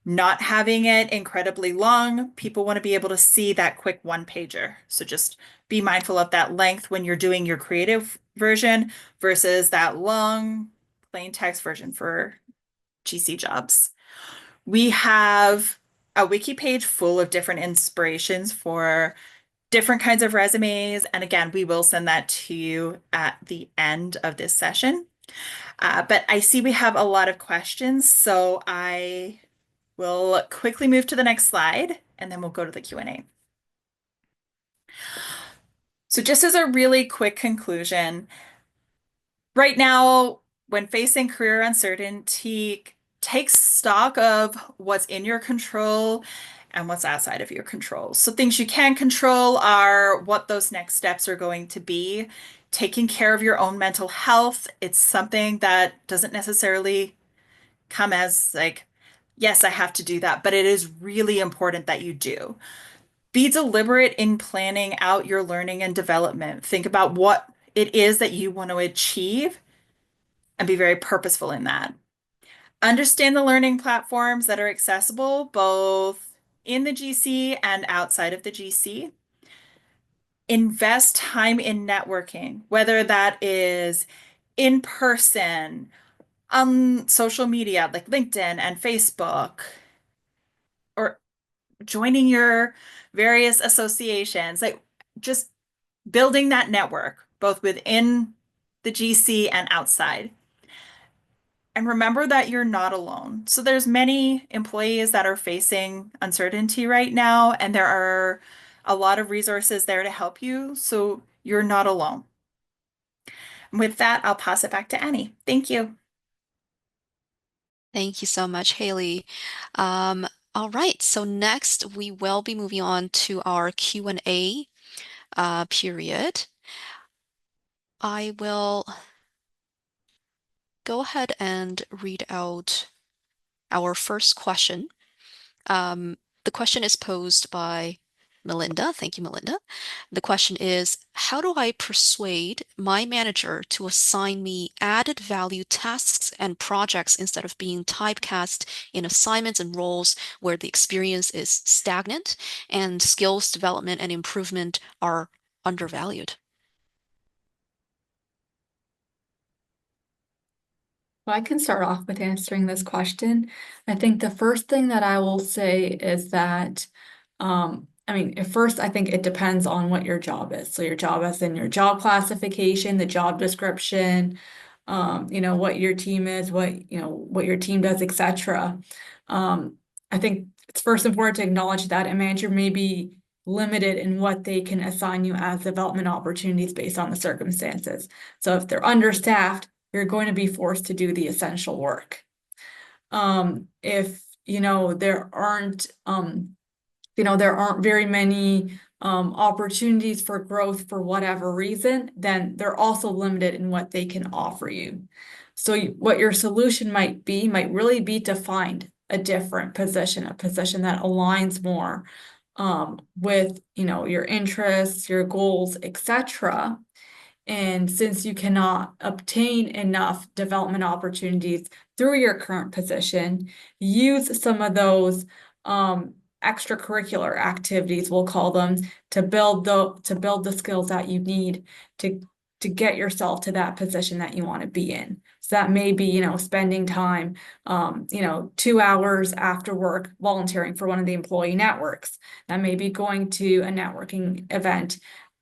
Not having it incredibly long, people want to be able to see that quick one pager. So just be mindful of that length when you're doing your creative version versus that long plain text version for GC jobs. We have a wiki page full of different inspirations for different kinds of resumes. And again, we will send that to you at the end of this session. But I see we have a lot of questions, so I will quickly move to the next slide, and then we'll go to the Q&A. So just as a really quick conclusion, right now, when facing career uncertainty, take stock of what's in your control and what's outside of your control. So things you can control are what those next steps are going to be. Taking care of your own mental health, it's something that doesn't necessarily come as like, yes, I have to do that, but it is really important that you do. Be deliberate in planning out your learning and development. Think about what it is that you want to achieve and be very purposeful in that. Understand the learning platforms that are accessible, both in the GC and outside of the GC. Invest time in networking, whether that is in person, on social media like LinkedIn and Facebook, or joining your various associations, like just building that network both within the GC and outside. And remember that you're not alone. So there's many employees that are facing uncertainty right now, and there are a lot of resources there to help you. So you're not alone. And with that, I'll pass it back to Annie. Thank you. Thank you so much, Haley. All right, so next we will be moving on to our Q&A period. I will go ahead and read out our first question. The question is posed by Melinda. Thank you, Melinda. The question is, how do I persuade my manager to assign me added value tasks and projects instead of being typecast in assignments and roles where the experience is stagnant and skills development and improvement are undervalued? Well, I can start off with answering this question. I think the first thing that I will say is that, at first, I think it depends on what your job is. So your job as in your job classification, the job description, what your team is, what your team does, etc. I think it's first important to acknowledge that a manager may be limited in what they can assign you as development opportunities based on the circumstances. So if they're understaffed, you're going to be forced to do the essential work. If there aren't very many opportunities for growth for whatever reason, then they're also limited in what they can offer you. So what your solution might really be to find a different position, a position that aligns more with your interests, your goals, etc. And since you cannot obtain enough development opportunities through your current position, use some of those extracurricular activities, we'll call them, to build the skills that you need to get yourself to that position that you want to be in. So that may be, spending time, 2 hours after work volunteering for one of the employee networks. That may be going to a networking event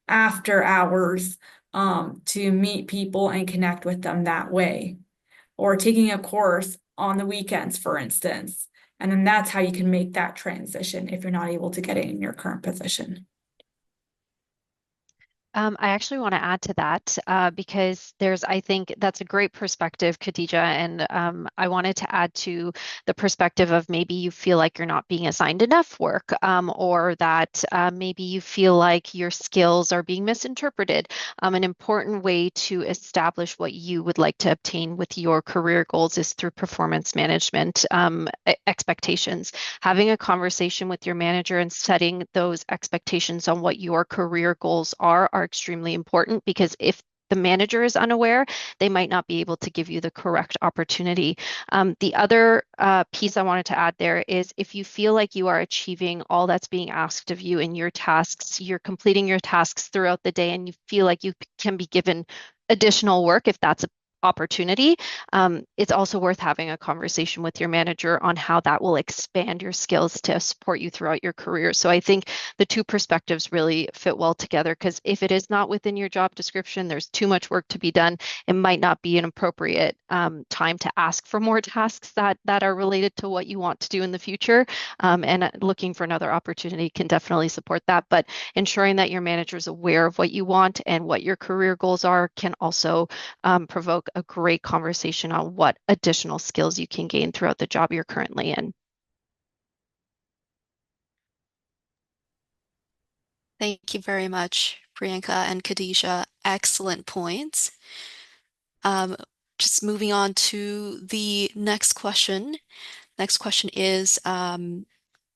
after hours to meet people and connect with them that way, or taking a course on the weekends, for instance. And then that's how you can make that transition if you're not able to get it in your current position. I actually want to add to that because I think that's a great perspective, Khadija. And I wanted to add to the perspective of maybe you feel like you're not being assigned enough work, or that maybe you feel like your skills are being misinterpreted. An important way to establish what you would like to obtain with your career goals is through performance management expectations. Having a conversation with your manager and setting those expectations on what your career goals are extremely important, because if the manager is unaware, they might not be able to give you the correct opportunity. The other piece I wanted to add there is if you feel like you are achieving all that's being asked of you in your tasks, you're completing your tasks throughout the day, and you feel like you can be given additional work if that's a opportunity, it's also worth having a conversation with your manager on how that will expand your skills to support you throughout your career. So I think the two perspectives really fit well together, because if it is not within your job description, there's too much work to be done, it might not be an appropriate time to ask for more tasks that are related to what you want to do in the future. And looking for another opportunity can definitely support that. But ensuring that your manager is aware of what you want and what your career goals are can also provoke a great conversation on what additional skills you can gain throughout the job you're currently in. Thank you very much, Priyanka and Khadija. Excellent points. Just moving on to the next question. Next question is,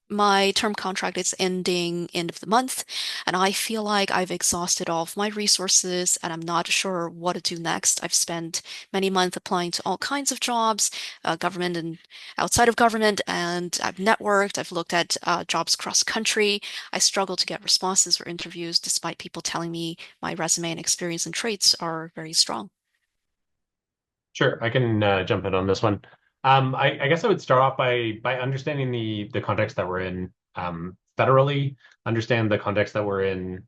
My term contract is ending end of the month, and I feel like I've exhausted all of my resources and I'm not sure what to do next. I've spent many months applying to all kinds of jobs, government and outside of government, and I've networked, I've looked at jobs cross country. I struggle to get responses or interviews despite people telling me my resume and experience and traits are very strong. Sure, I can jump in on this one. I guess I would start off by understanding the context that we're in federally, understand the context that we're in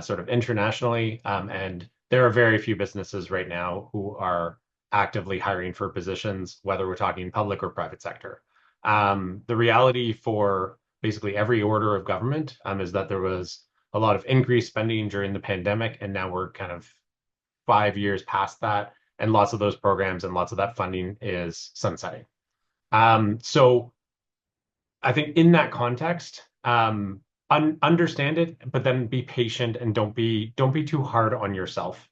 sort of internationally, and there are very few businesses right now who are actively hiring for positions, whether we're talking public or private sector. The reality for basically every order of government is that there was a lot of increased spending during the pandemic, and now we're kind of 5 years past that, and lots of those programs and lots of that funding is sunsetting. So I think in that context, understand it, but then be patient and don't be too hard on yourself.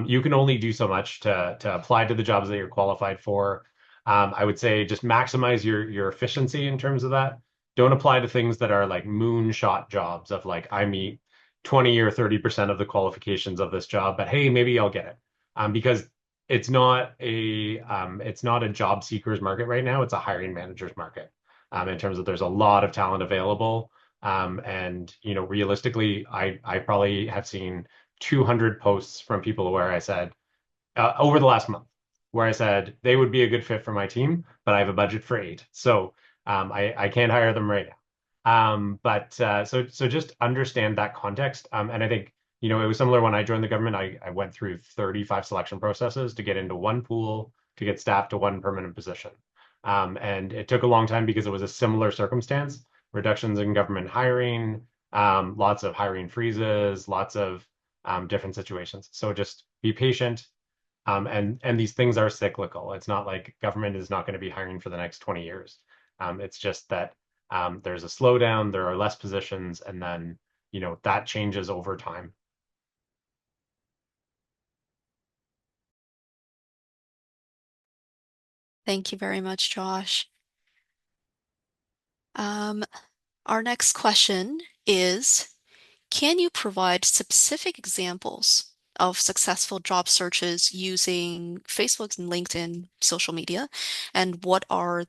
You can only do so much to apply to the jobs that you're qualified for. I would say just maximize your efficiency in terms of that. Don't apply to things that are like moonshot jobs of like I meet 20 or 30% of the qualifications of this job, but hey, maybe I'll get it. Because it's not a job seekers market right now. It's a hiring managers market in terms of there's a lot of talent available. And realistically, I probably have seen 200 posts from people where I said over the last month, where I said they would be a good fit for my team, but I have a budget for 8, so I can't hire them right now. But just understand that context. And I think it was similar when I joined the government. I went through 35 selection processes to get into one pool to get staffed to one permanent position. And it took a long time because it was a similar circumstance, reductions in government hiring, lots of hiring freezes, lots of different situations. So just be patient. And these things are cyclical. It's not like government is not going to be hiring for the next 20 years. It's just that there's a slowdown, there are less positions, and then that changes over time. Thank you very much, Josh. Um, our next question is, can you provide specific examples of successful job searches using Facebook and LinkedIn social media? And what are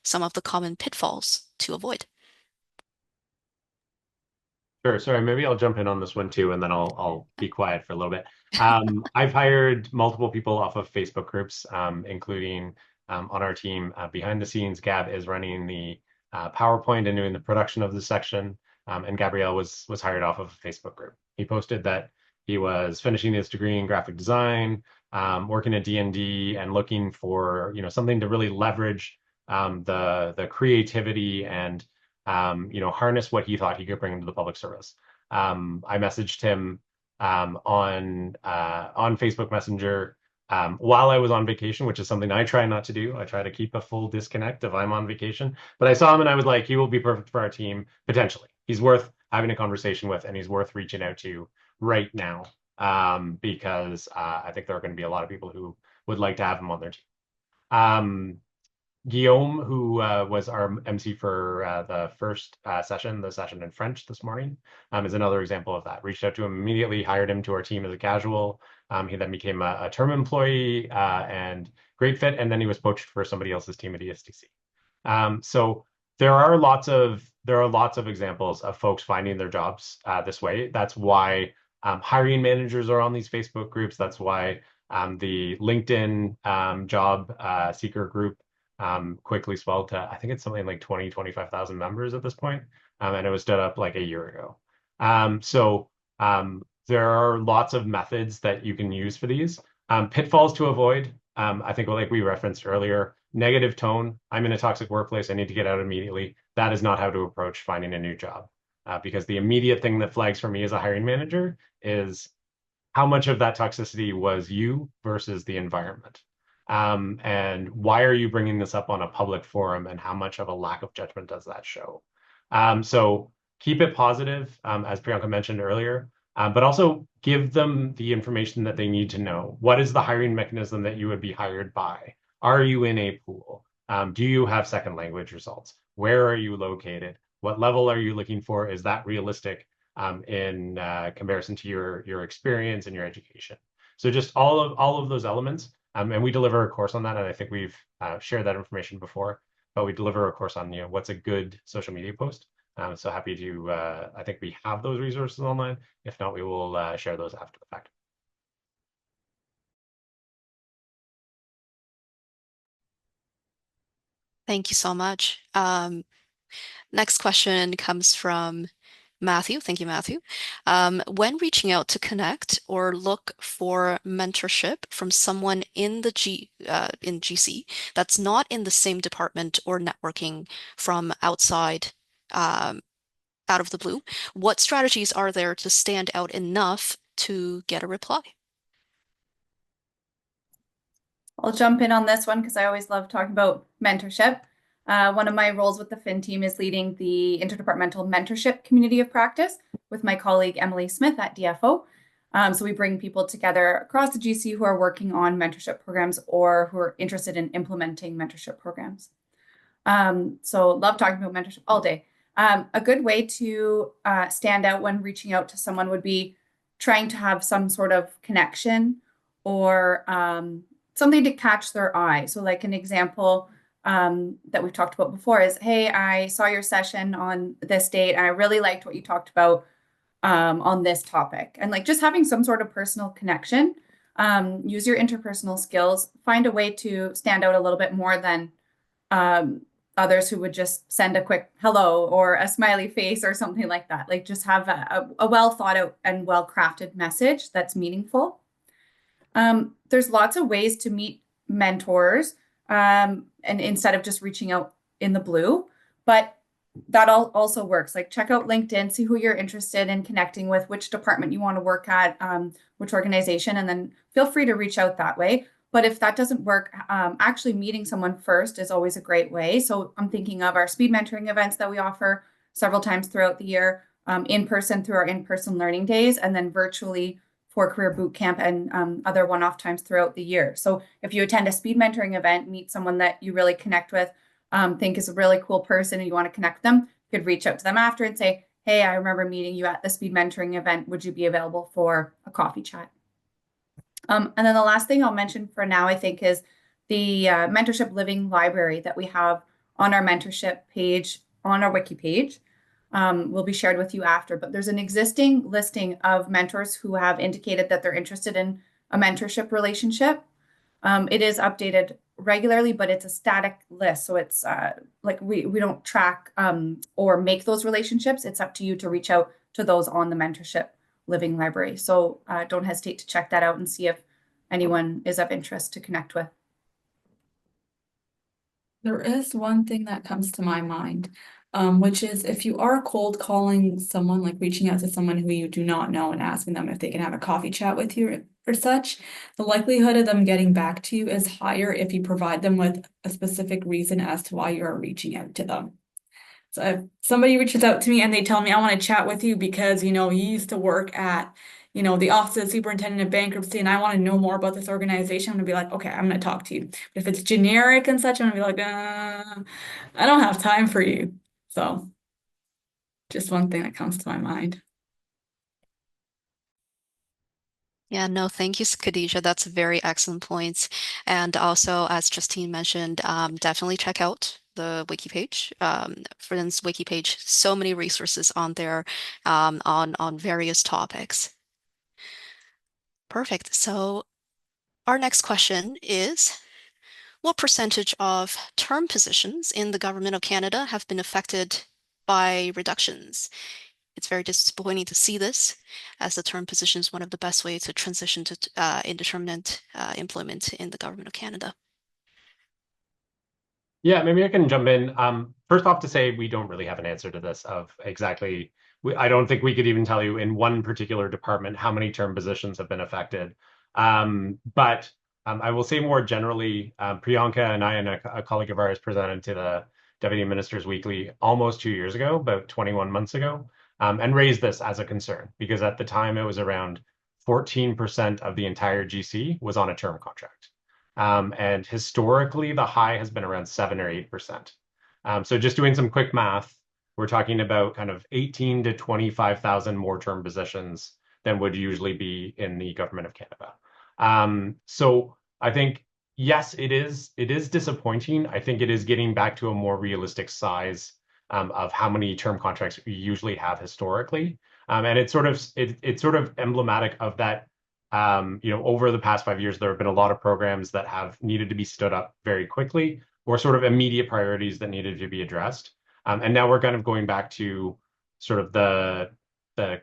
some of the common pitfalls to avoid? Sure. Sorry, maybe I'll jump in on this one too, and then I'll be quiet for a little bit. I've hired multiple people off of Facebook groups, including on our team behind the scenes. Gab is running the PowerPoint and doing the production of the section, and Gabrielle was hired off of a Facebook group. He posted that he was finishing his degree in graphic design, working at D&D, and looking for something to really leverage the creativity and harness what he thought he could bring into the public service. I messaged him on Facebook Messenger while I was on vacation, which is something I try not to do. I try to keep a full disconnect if I'm on vacation. But I saw him and I was like, he will be perfect for our team potentially. He's worth having a conversation with, and he's worth reaching out to right now because I think there are going to be a lot of people who would like to have him on their team. Guillaume, who was our MC for the first session, the session in French this morning, is another example of that. Reached out to him immediately, hired him to our team as a casual. He then became a term employee and great fit, and then he was poached for somebody else's team at ESTC. So there are lots of examples of folks finding their jobs this way. That's why hiring managers are on these Facebook groups. That's why the LinkedIn job seeker group quickly swelled to, I think it's something like 25,000 members at this point. And it was stood up like a year ago. There are lots of methods that you can use for these. Pitfalls to avoid, I think like we referenced earlier, negative tone. I'm in a toxic workplace. I need to get out immediately. That is not how to approach finding a new job. Because the immediate thing that flags for me as a hiring manager is how much of that toxicity was you versus the environment. And why are you bringing this up on a public forum, and how much of a lack of judgment does that show? So keep it positive, as Priyanka mentioned earlier, but also give them the information that they need to know. What is the hiring mechanism that you would be hired by? Are you in a pool? Do you have second language results? Where are you located? What level are you looking for? Is that realistic in comparison to your experience and your education? So just all of those elements. And we deliver a course on that, and I think we've shared that information before. But we deliver a course on what's a good social media post. So happy to. I think we have those resources online. If not, we will share those after the fact. Thank you so much. Next question comes from Matthew. Thank you, Matthew. When reaching out to connect or look for mentorship from someone in in GC that's not in the same department or networking from outside, out of the blue, what strategies are there to stand out enough to get a reply? I'll jump in on this one because I always love talking about mentorship. One of my roles with the FIN team is leading the interdepartmental mentorship community of practice with my colleague Emily Smith at DFO. So we bring people together across the GC who are working on mentorship programs or who are interested in implementing mentorship programs. So love talking about mentorship all day. A good way to stand out when reaching out to someone would be trying to have some sort of connection or something to catch their eye. So like an example that we've talked about before is, hey, I saw your session on this date and I really liked what you talked about on this topic. And like just having some sort of personal connection, use your interpersonal skills, find a way to stand out a little bit more than others who would just send a quick hello or a smiley face or something like that. Like just have a well thought out and well crafted message that's meaningful. There's lots of ways to meet mentors, and instead of just reaching out in the blue, but that also works. Like check out LinkedIn, see who you're interested in connecting with, which department you want to work at, which organization, and then feel free to reach out that way. But if that doesn't work, actually meeting someone first is always a great way. So I'm thinking of our speed mentoring events that we offer several times throughout the year, in person through our in-person learning days, and then virtually for career boot camp and other one-off times throughout the year. So if you attend a speed mentoring event, meet someone that you really connect with, think is a really cool person and you want to connect with them, you could reach out to them after and say, hey, I remember meeting you at the speed mentoring event. Would you be available for a coffee chat? And then the last thing I'll mention for now, I think, is the mentorship living library that we have on our mentorship page, on our wiki page. Will be shared with you after, but there's an existing listing of mentors who have indicated that they're interested in a mentorship relationship. It is updated regularly, but it's a static list. So it's like we don't track or make those relationships. It's up to you to reach out to those on the mentorship living library. So don't hesitate to check that out and see if anyone is of interest to connect with. There is one thing that comes to my mind, which is if you are cold calling someone, like reaching out to someone who you do not know and asking them if they can have a coffee chat with you or such, the likelihood of them getting back to you is higher if you provide them with a specific reason as to why you are reaching out to them. So if somebody reaches out to me and they tell me I want to chat with you because, you used to work at, the Office of the Superintendent of Bankruptcy and I want to know more about this organization, I'm gonna be like, okay, I'm gonna talk to you. But if it's generic and such, I'm gonna be like, I don't have time for you. So just one thing that comes to my mind. Yeah, no, thank you, Khadija. That's very excellent points. And also, as Justine mentioned, definitely check out the wiki page. For instance, wiki page, so many resources on there on various topics. Perfect. So our next question is, what percentage of term positions in the government of Canada have been affected by reductions? It's very disappointing to see this, as the term position is one of the best ways to transition to indeterminate employment in the government of Canada. Yeah, maybe I can jump in. First off, to say we don't really have an answer to this of exactly. I don't think we could even tell you in one particular department how many term positions have been affected. But I will say more generally, Priyanka and I and a colleague of ours presented to the Deputy Ministers Weekly almost 2 years ago, about 21 months ago, and raised this as a concern because at the time it was around 14% of the entire GC was on a term contract. And historically, the high has been around 7 or 8%. So just doing some quick math, we're talking about kind of 18 to 25,000 more term positions than would usually be in the government of Canada. So I think, yes, it is disappointing. I think it is getting back to a more realistic size of how many term contracts we usually have historically. And it's sort of emblematic of that. Over the past 5 years, there have been a lot of programs that have needed to be stood up very quickly, or sort of immediate priorities that needed to be addressed. And now we're kind of going back to sort of the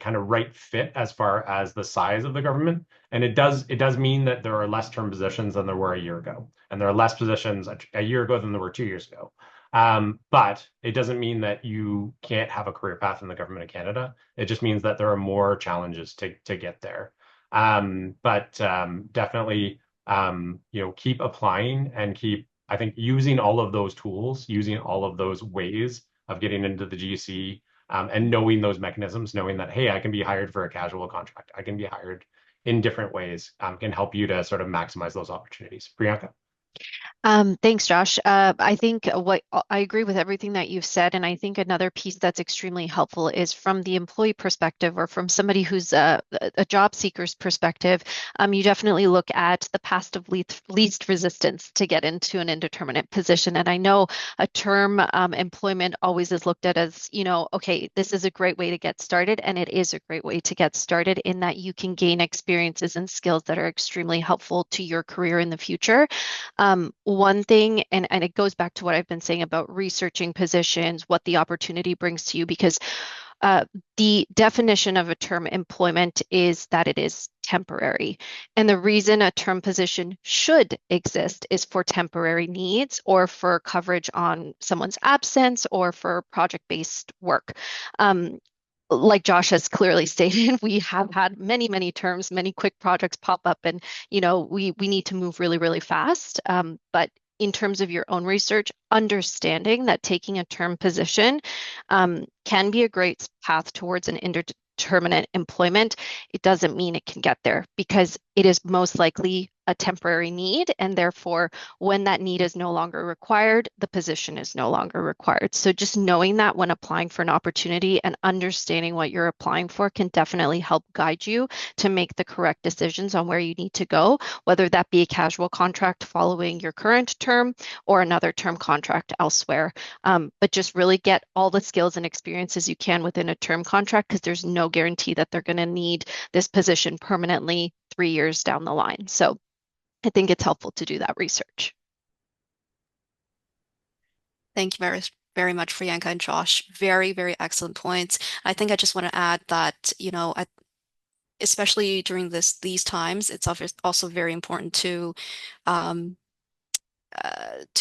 kind of right fit as far as the size of the government. And it does mean that there are less term positions than there were a year ago, and there are less positions a year ago than there were 2 years ago. But it doesn't mean that you can't have a career path in the government of Canada. It just means that there are more challenges to get there. But definitely, keep applying and keep, I think, using all of those tools, using all of those ways of getting into the GC, and knowing those mechanisms, knowing that, hey, I can be hired for a casual contract, I can be hired in different ways, can help you to sort of maximize those opportunities. Priyanka? Thanks, Josh. I think I agree with everything that you've said, and I think another piece that's extremely helpful is from the employee perspective, or from somebody who's a job seeker's perspective. You definitely look at the path of least resistance to get into an indeterminate position. And I know a term employment always is looked at as, okay, this is a great way to get started, and it is a great way to get started in that you can gain experiences and skills that are extremely helpful to your career in the future. One thing, and it goes back to what I've been saying about researching positions, what the opportunity brings to you, because the definition of a term employment is that it is temporary. And the reason a term position should exist is for temporary needs, or for coverage on someone's absence, or for project-based work. Like Josh has clearly stated, we have had many, many terms, many quick projects pop up, and we need to move really, really fast. But in terms of your own research, understanding that taking a term position can be a great path towards an indeterminate employment, it doesn't mean it can get there, because it is most likely a temporary need, and therefore when that need is no longer required, the position is no longer required. So just knowing that when applying for an opportunity and understanding what you're applying for can definitely help guide you to make the correct decisions on where you need to go, whether that be a casual contract following your current term or another term contract elsewhere. But just really get all the skills and experiences you can within a term contract, because there's no guarantee that they're going to need this position permanently 3 years down the line. So I think it's helpful to do that research. Thank you very, very much, Priyanka and Josh. Very, very excellent points. I think I just want to add that, especially during these times, it's also very important to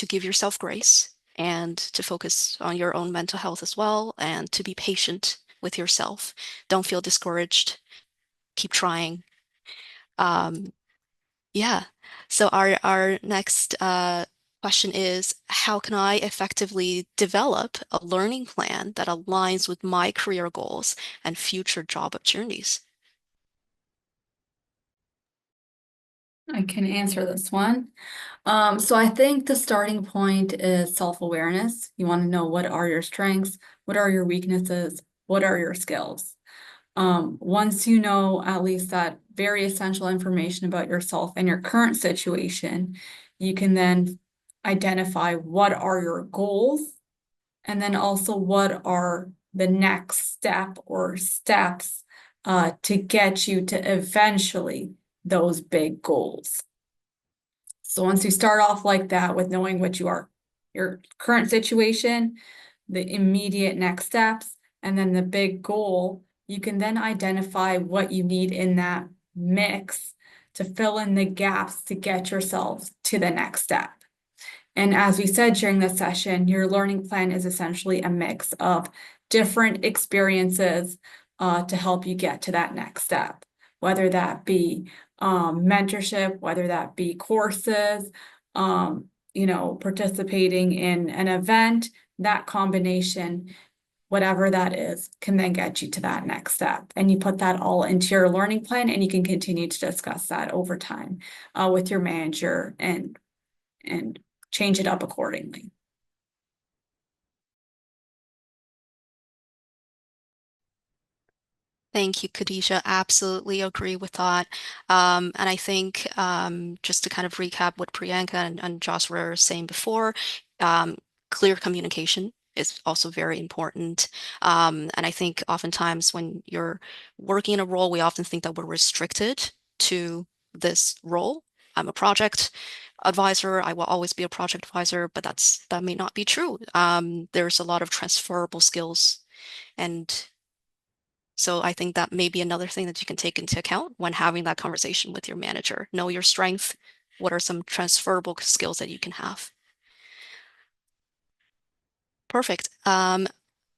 give yourself grace, and to focus on your own mental health as well, and to be patient with yourself. Don't feel discouraged. Keep trying. Yeah. So our next question is, how can I effectively develop a learning plan that aligns with my career goals and future job opportunities? I can answer this one. So I think the starting point is self-awareness. You want to know, what are your strengths? What are your weaknesses? What are your skills? Once you know at least that very essential information about yourself and your current situation, you can then identify what are your goals, and then also what are the next step or steps to get you to eventually those big goals. So once you start off like that, with knowing what your current situation, the immediate next steps, and then the big goal, you can then identify what you need in that mix to fill in the gaps to get yourself to the next step. And as we said during this session, your learning plan is essentially a mix of different experiences to help you get to that next step, whether that be mentorship, whether that be courses, participating in an event. That combination, whatever that is, can then get you to that next step. And you put that all into your learning plan, and you can continue to discuss that over time with your manager and change it up accordingly. Thank you, Khadijah. Absolutely agree with that. And I think just to kind of recap what Priyanka and Josh were saying before, um, clear communication is also very important. And I think oftentimes when you're working in a role, we often think that we're restricted to this role. I'm a project advisor. I will always be a project advisor, but that may not be true. There's a lot of transferable skills and so I think that may be another thing that you can take into account when having that conversation with your manager. Know your strength. What are some transferable skills that you can have? Perfect. The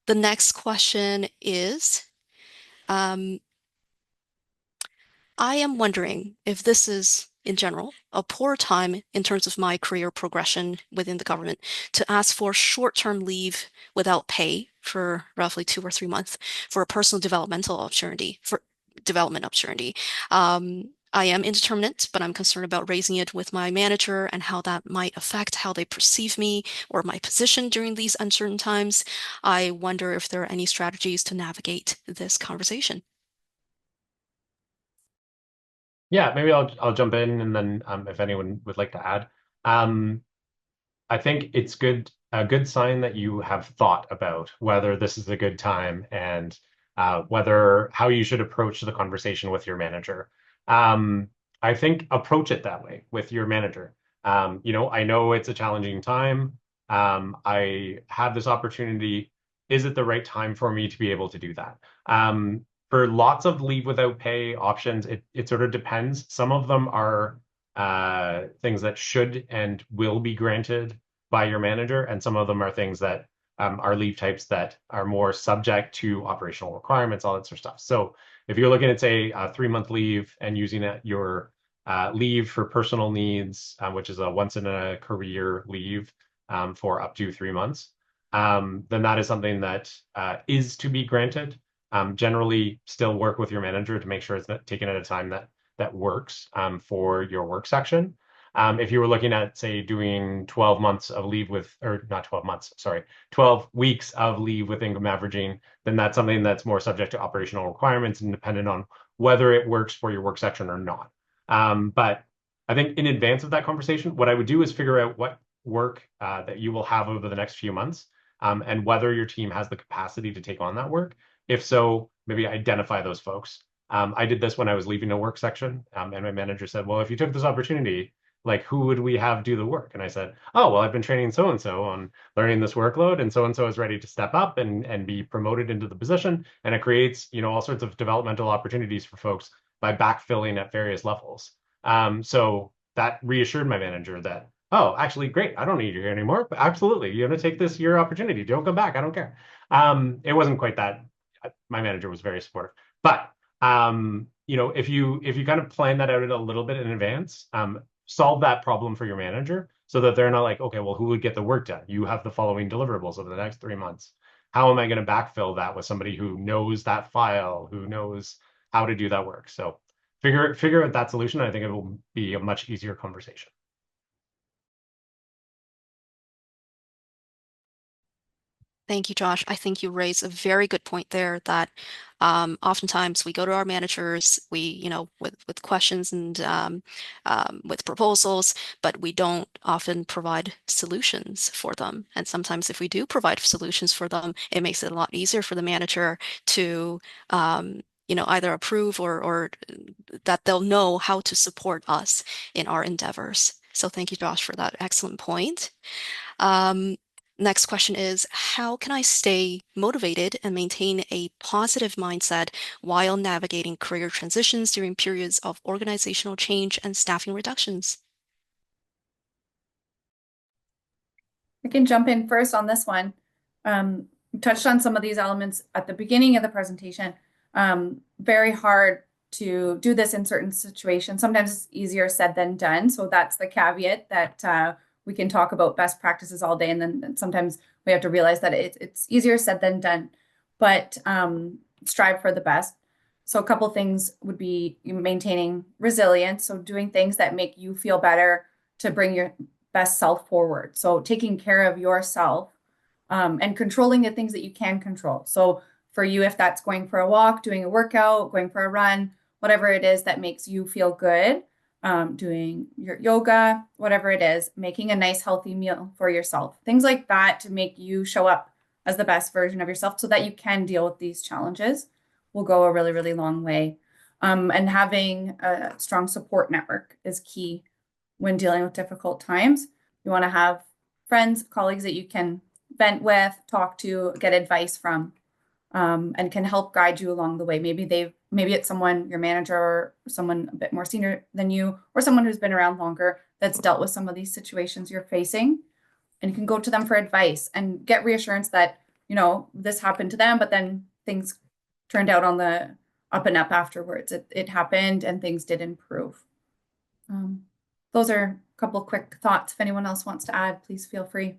next question is, um, I am wondering if this is, in general, a poor time in terms of my career progression within the government to ask for short-term leave without pay for roughly 2 or 3 months for a personal developmental opportunity, for development opportunity. I am indeterminate, but I'm concerned about raising it with my manager and how that might affect how they perceive me or my position during these uncertain times. I wonder if there are any strategies to navigate this conversation. Yeah, maybe I'll jump in and then if anyone would like to add. Um, I think it's a good sign that you have thought about whether this is a good time and whether how you should approach the conversation with your manager. Um, I think approach it that way with your manager. I know it's a challenging time. I have this opportunity. Is it the right time for me to be able to do that? For lots of leave without pay options, it sort of depends. Some of them are things that should and will be granted by your manager, and some of them are things that are leave types that are more subject to operational requirements, all that sort of stuff. So if you're looking at, say, a 3-month leave and using your leave for personal needs, which is a once in a career leave for up to 3 months, then that is something that is to be granted. Generally, still work with your manager to make sure it's not taken at a time that works for your work section. If you were looking at, say, doing 12 months of leave or not 12 months, sorry, 12 weeks of leave with income averaging, then that's something that's more subject to operational requirements and dependent on whether it works for your work section or not. But I think in advance of that conversation, what I would do is figure out what work that you will have over the next few months and whether your team has the capacity to take on that work. If so, maybe identify those folks. I did this when I was leaving a work section, and my manager said, well, if you took this opportunity, like, who would we have do the work? And I said, oh, well, I've been training so-and-so on learning this workload, and so is ready to step up and be promoted into the position. And it creates, all sorts of developmental opportunities for folks by backfilling at various levels. So that reassured my manager that, oh, actually, great, I don't need you here anymore, but absolutely, you're going to take this year opportunity. Don't come back. I don't care. It wasn't quite that. My manager was very supportive, but if you kind of plan that out a little bit in advance, solve that problem for your manager so that they're not like, okay, well, who would get the work done? You have the following deliverables over the next 3 months. How am I going to backfill that with somebody who knows that file, who knows how to do that work? So figure out that solution. I think it will be a much easier conversation. Thank you, Josh. I think you raise a very good point there that oftentimes we go to our managers, with questions and with proposals, but we don't often provide solutions for them. And sometimes if we do provide solutions for them, it makes it a lot easier for the manager to either approve or that they'll know how to support us in our endeavors. So thank you, Josh, for that excellent point. Next question is, how can I stay motivated and maintain a positive mindset while navigating career transitions during periods of organizational change and staffing reductions? I can jump in first on this one. We touched on some of these elements at the beginning of the presentation. Very hard to do this in certain situations. Sometimes it's easier said than done. So that's the caveat that we can talk about best practices all day. And then sometimes we have to realize that it's easier said than done, but strive for the best. So a couple things would be maintaining resilience. So doing things that make you feel better to bring your best self forward. So taking care of yourself and controlling the things that you can control. So for you, if that's going for a walk, doing a workout, going for a run, whatever it is that makes you feel good, doing your yoga, whatever it is, making a nice healthy meal for yourself, things like that to make you show up as the best version of yourself so that you can deal with these challenges will go a really, really long way. And having a strong support network is key when dealing with difficult times. You want to have friends, colleagues that you can vent with, talk to, get advice from, and can help guide you along the way. Maybe it's someone, your manager, or someone a bit more senior than you, or someone who's been around longer that's dealt with some of these situations you're facing. And you can go to them for advice and get reassurance that, this happened to them, but then things turned out on the up and up afterwards. It happened and things did improve. Those are a couple of quick thoughts. If anyone else wants to add, please feel free.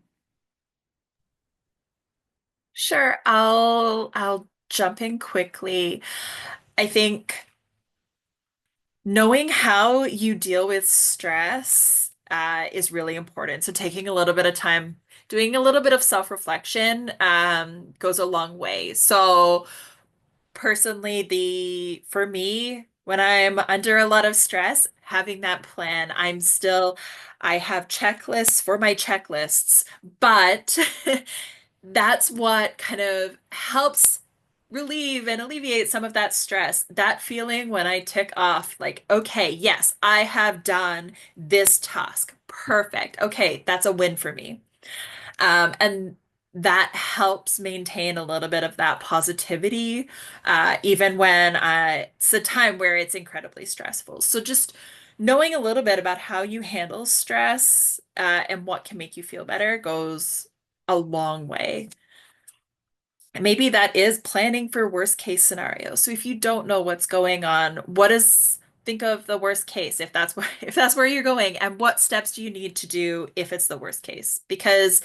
Sure, I'll jump in quickly. I think knowing how you deal with stress is really important. So taking a little bit of time, doing a little bit of self-reflection goes a long way. So personally, for me, when I'm under a lot of stress, having that plan, I have checklists for my checklists, but that's what kind of helps relieve and alleviate some of that stress. That feeling when I tick off, like, okay, yes, I have done this task. Perfect. Okay, that's a win for me. And that helps maintain a little bit of that positivity, even when it's a time where it's incredibly stressful. So just knowing a little bit about how you handle stress, and what can make you feel better goes a long way. Maybe that is planning for worst case scenarios. So if you don't know what's going on, think of the worst case if that's where if that's where you're going, and what steps do you need to do if it's the worst case? Because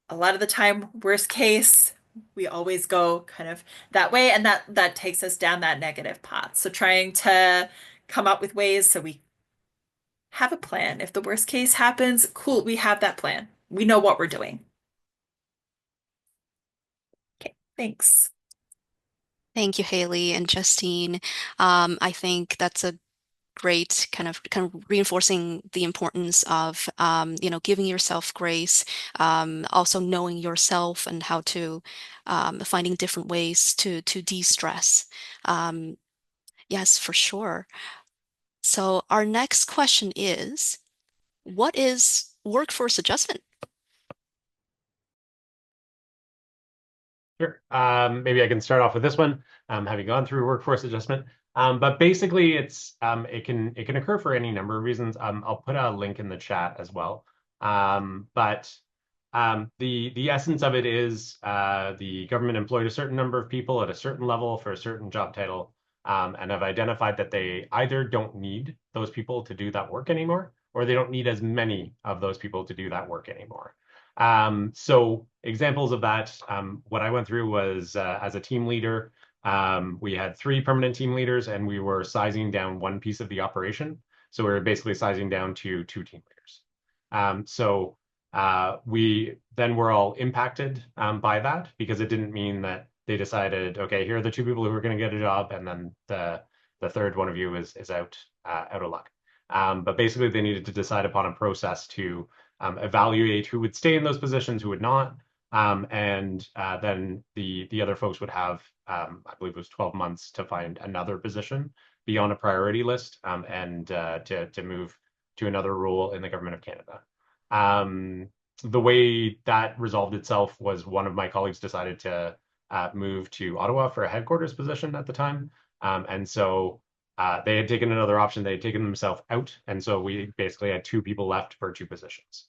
a lot of the time, worst case, we always go kind of that way, and that takes us down that negative path. So trying to come up with ways so we have a plan. If the worst case happens, cool, we have that plan. We know what we're doing. Okay, thanks. Thank you, Haley and Justine. I think that's a great kind of reinforcing the importance of giving yourself grace, also knowing yourself and how to finding different ways to de-stress. Yes, for sure. So our next question is, what is workforce adjustment? Sure. Maybe I can start off with this one, having gone through workforce adjustment. But basically, it can occur for any number of reasons. I'll put a link in the chat as well. But the essence of it is the government employed a certain number of people at a certain level for a certain job title, and have identified that they either don't need those people to do that work anymore, or they don't need as many of those people to do that work anymore. So examples of that, what I went through was as a team leader, we had 3 permanent team leaders, and we were sizing down one piece of the operation. So we were basically sizing down to 2 team leaders. So we then were all impacted by that, because it didn't mean that they decided, okay, here are the 2 people who are going to get a job, and then the third one of you is out of luck. But basically, they needed to decide upon a process to evaluate who would stay in those positions, who would not, and then the other folks would have, I believe it was 12 months to find another position, be on a priority list, and to move to another role in the government of Canada. The way that resolved itself was one of my colleagues decided to move to Ottawa for a headquarters position at the time, and so they had taken another option. They had taken themselves out, and so we basically had 2 people left for 2 positions.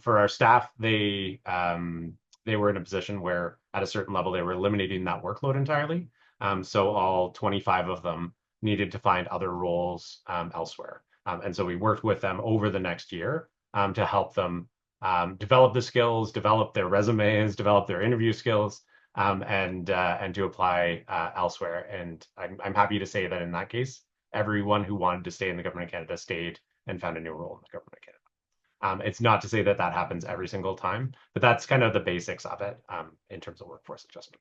For our staff, they were in a position where at a certain level they were eliminating that workload entirely. So all 25 of them needed to find other roles elsewhere. And so we worked with them over the next year to help them develop the skills, develop their resumes, develop their interview skills, and to apply elsewhere. And I'm happy to say that in that case, everyone who wanted to stay in the government of Canada stayed and found a new role in the government of Canada. It's not to say that that happens every single time, but that's kind of the basics of it in terms of workforce adjustment.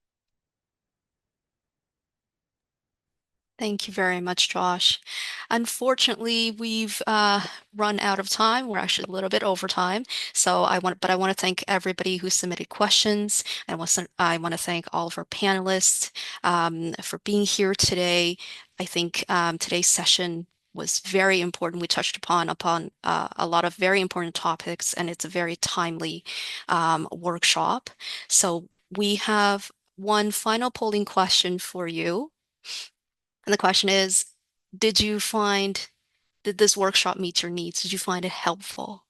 Thank you very much, Josh. Unfortunately, we've run out of time. We're actually a little bit over time. But I want to thank everybody who submitted questions. I want to thank all of our panelists for being here today. I think today's session was very important. We touched upon a lot of very important topics, and it's a very timely workshop. So we have one final polling question for you. And the question is, did you find, did this workshop meet your needs? Did you find it helpful?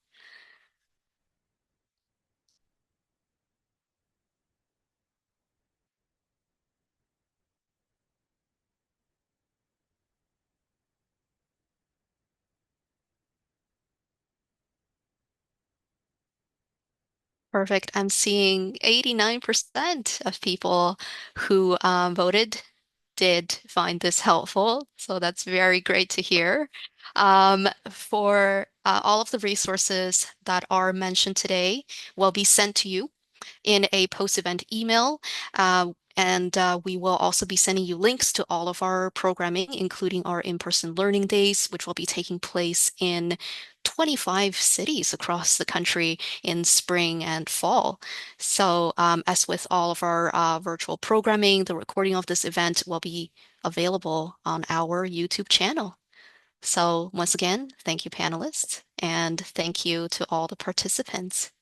Perfect. I'm seeing 89% of people who voted did find this helpful. So that's very great to hear. For all of the resources that are mentioned today will be sent to you in a post-event email. And we will also be sending you links to all of our programming, including our in-person learning days, which will be taking place in 25 cities across the country in spring and fall. So, as with all of our virtual programming, the recording of this event will be available on our YouTube channel. So, once again, thank you, panelists, and thank you to all the participants.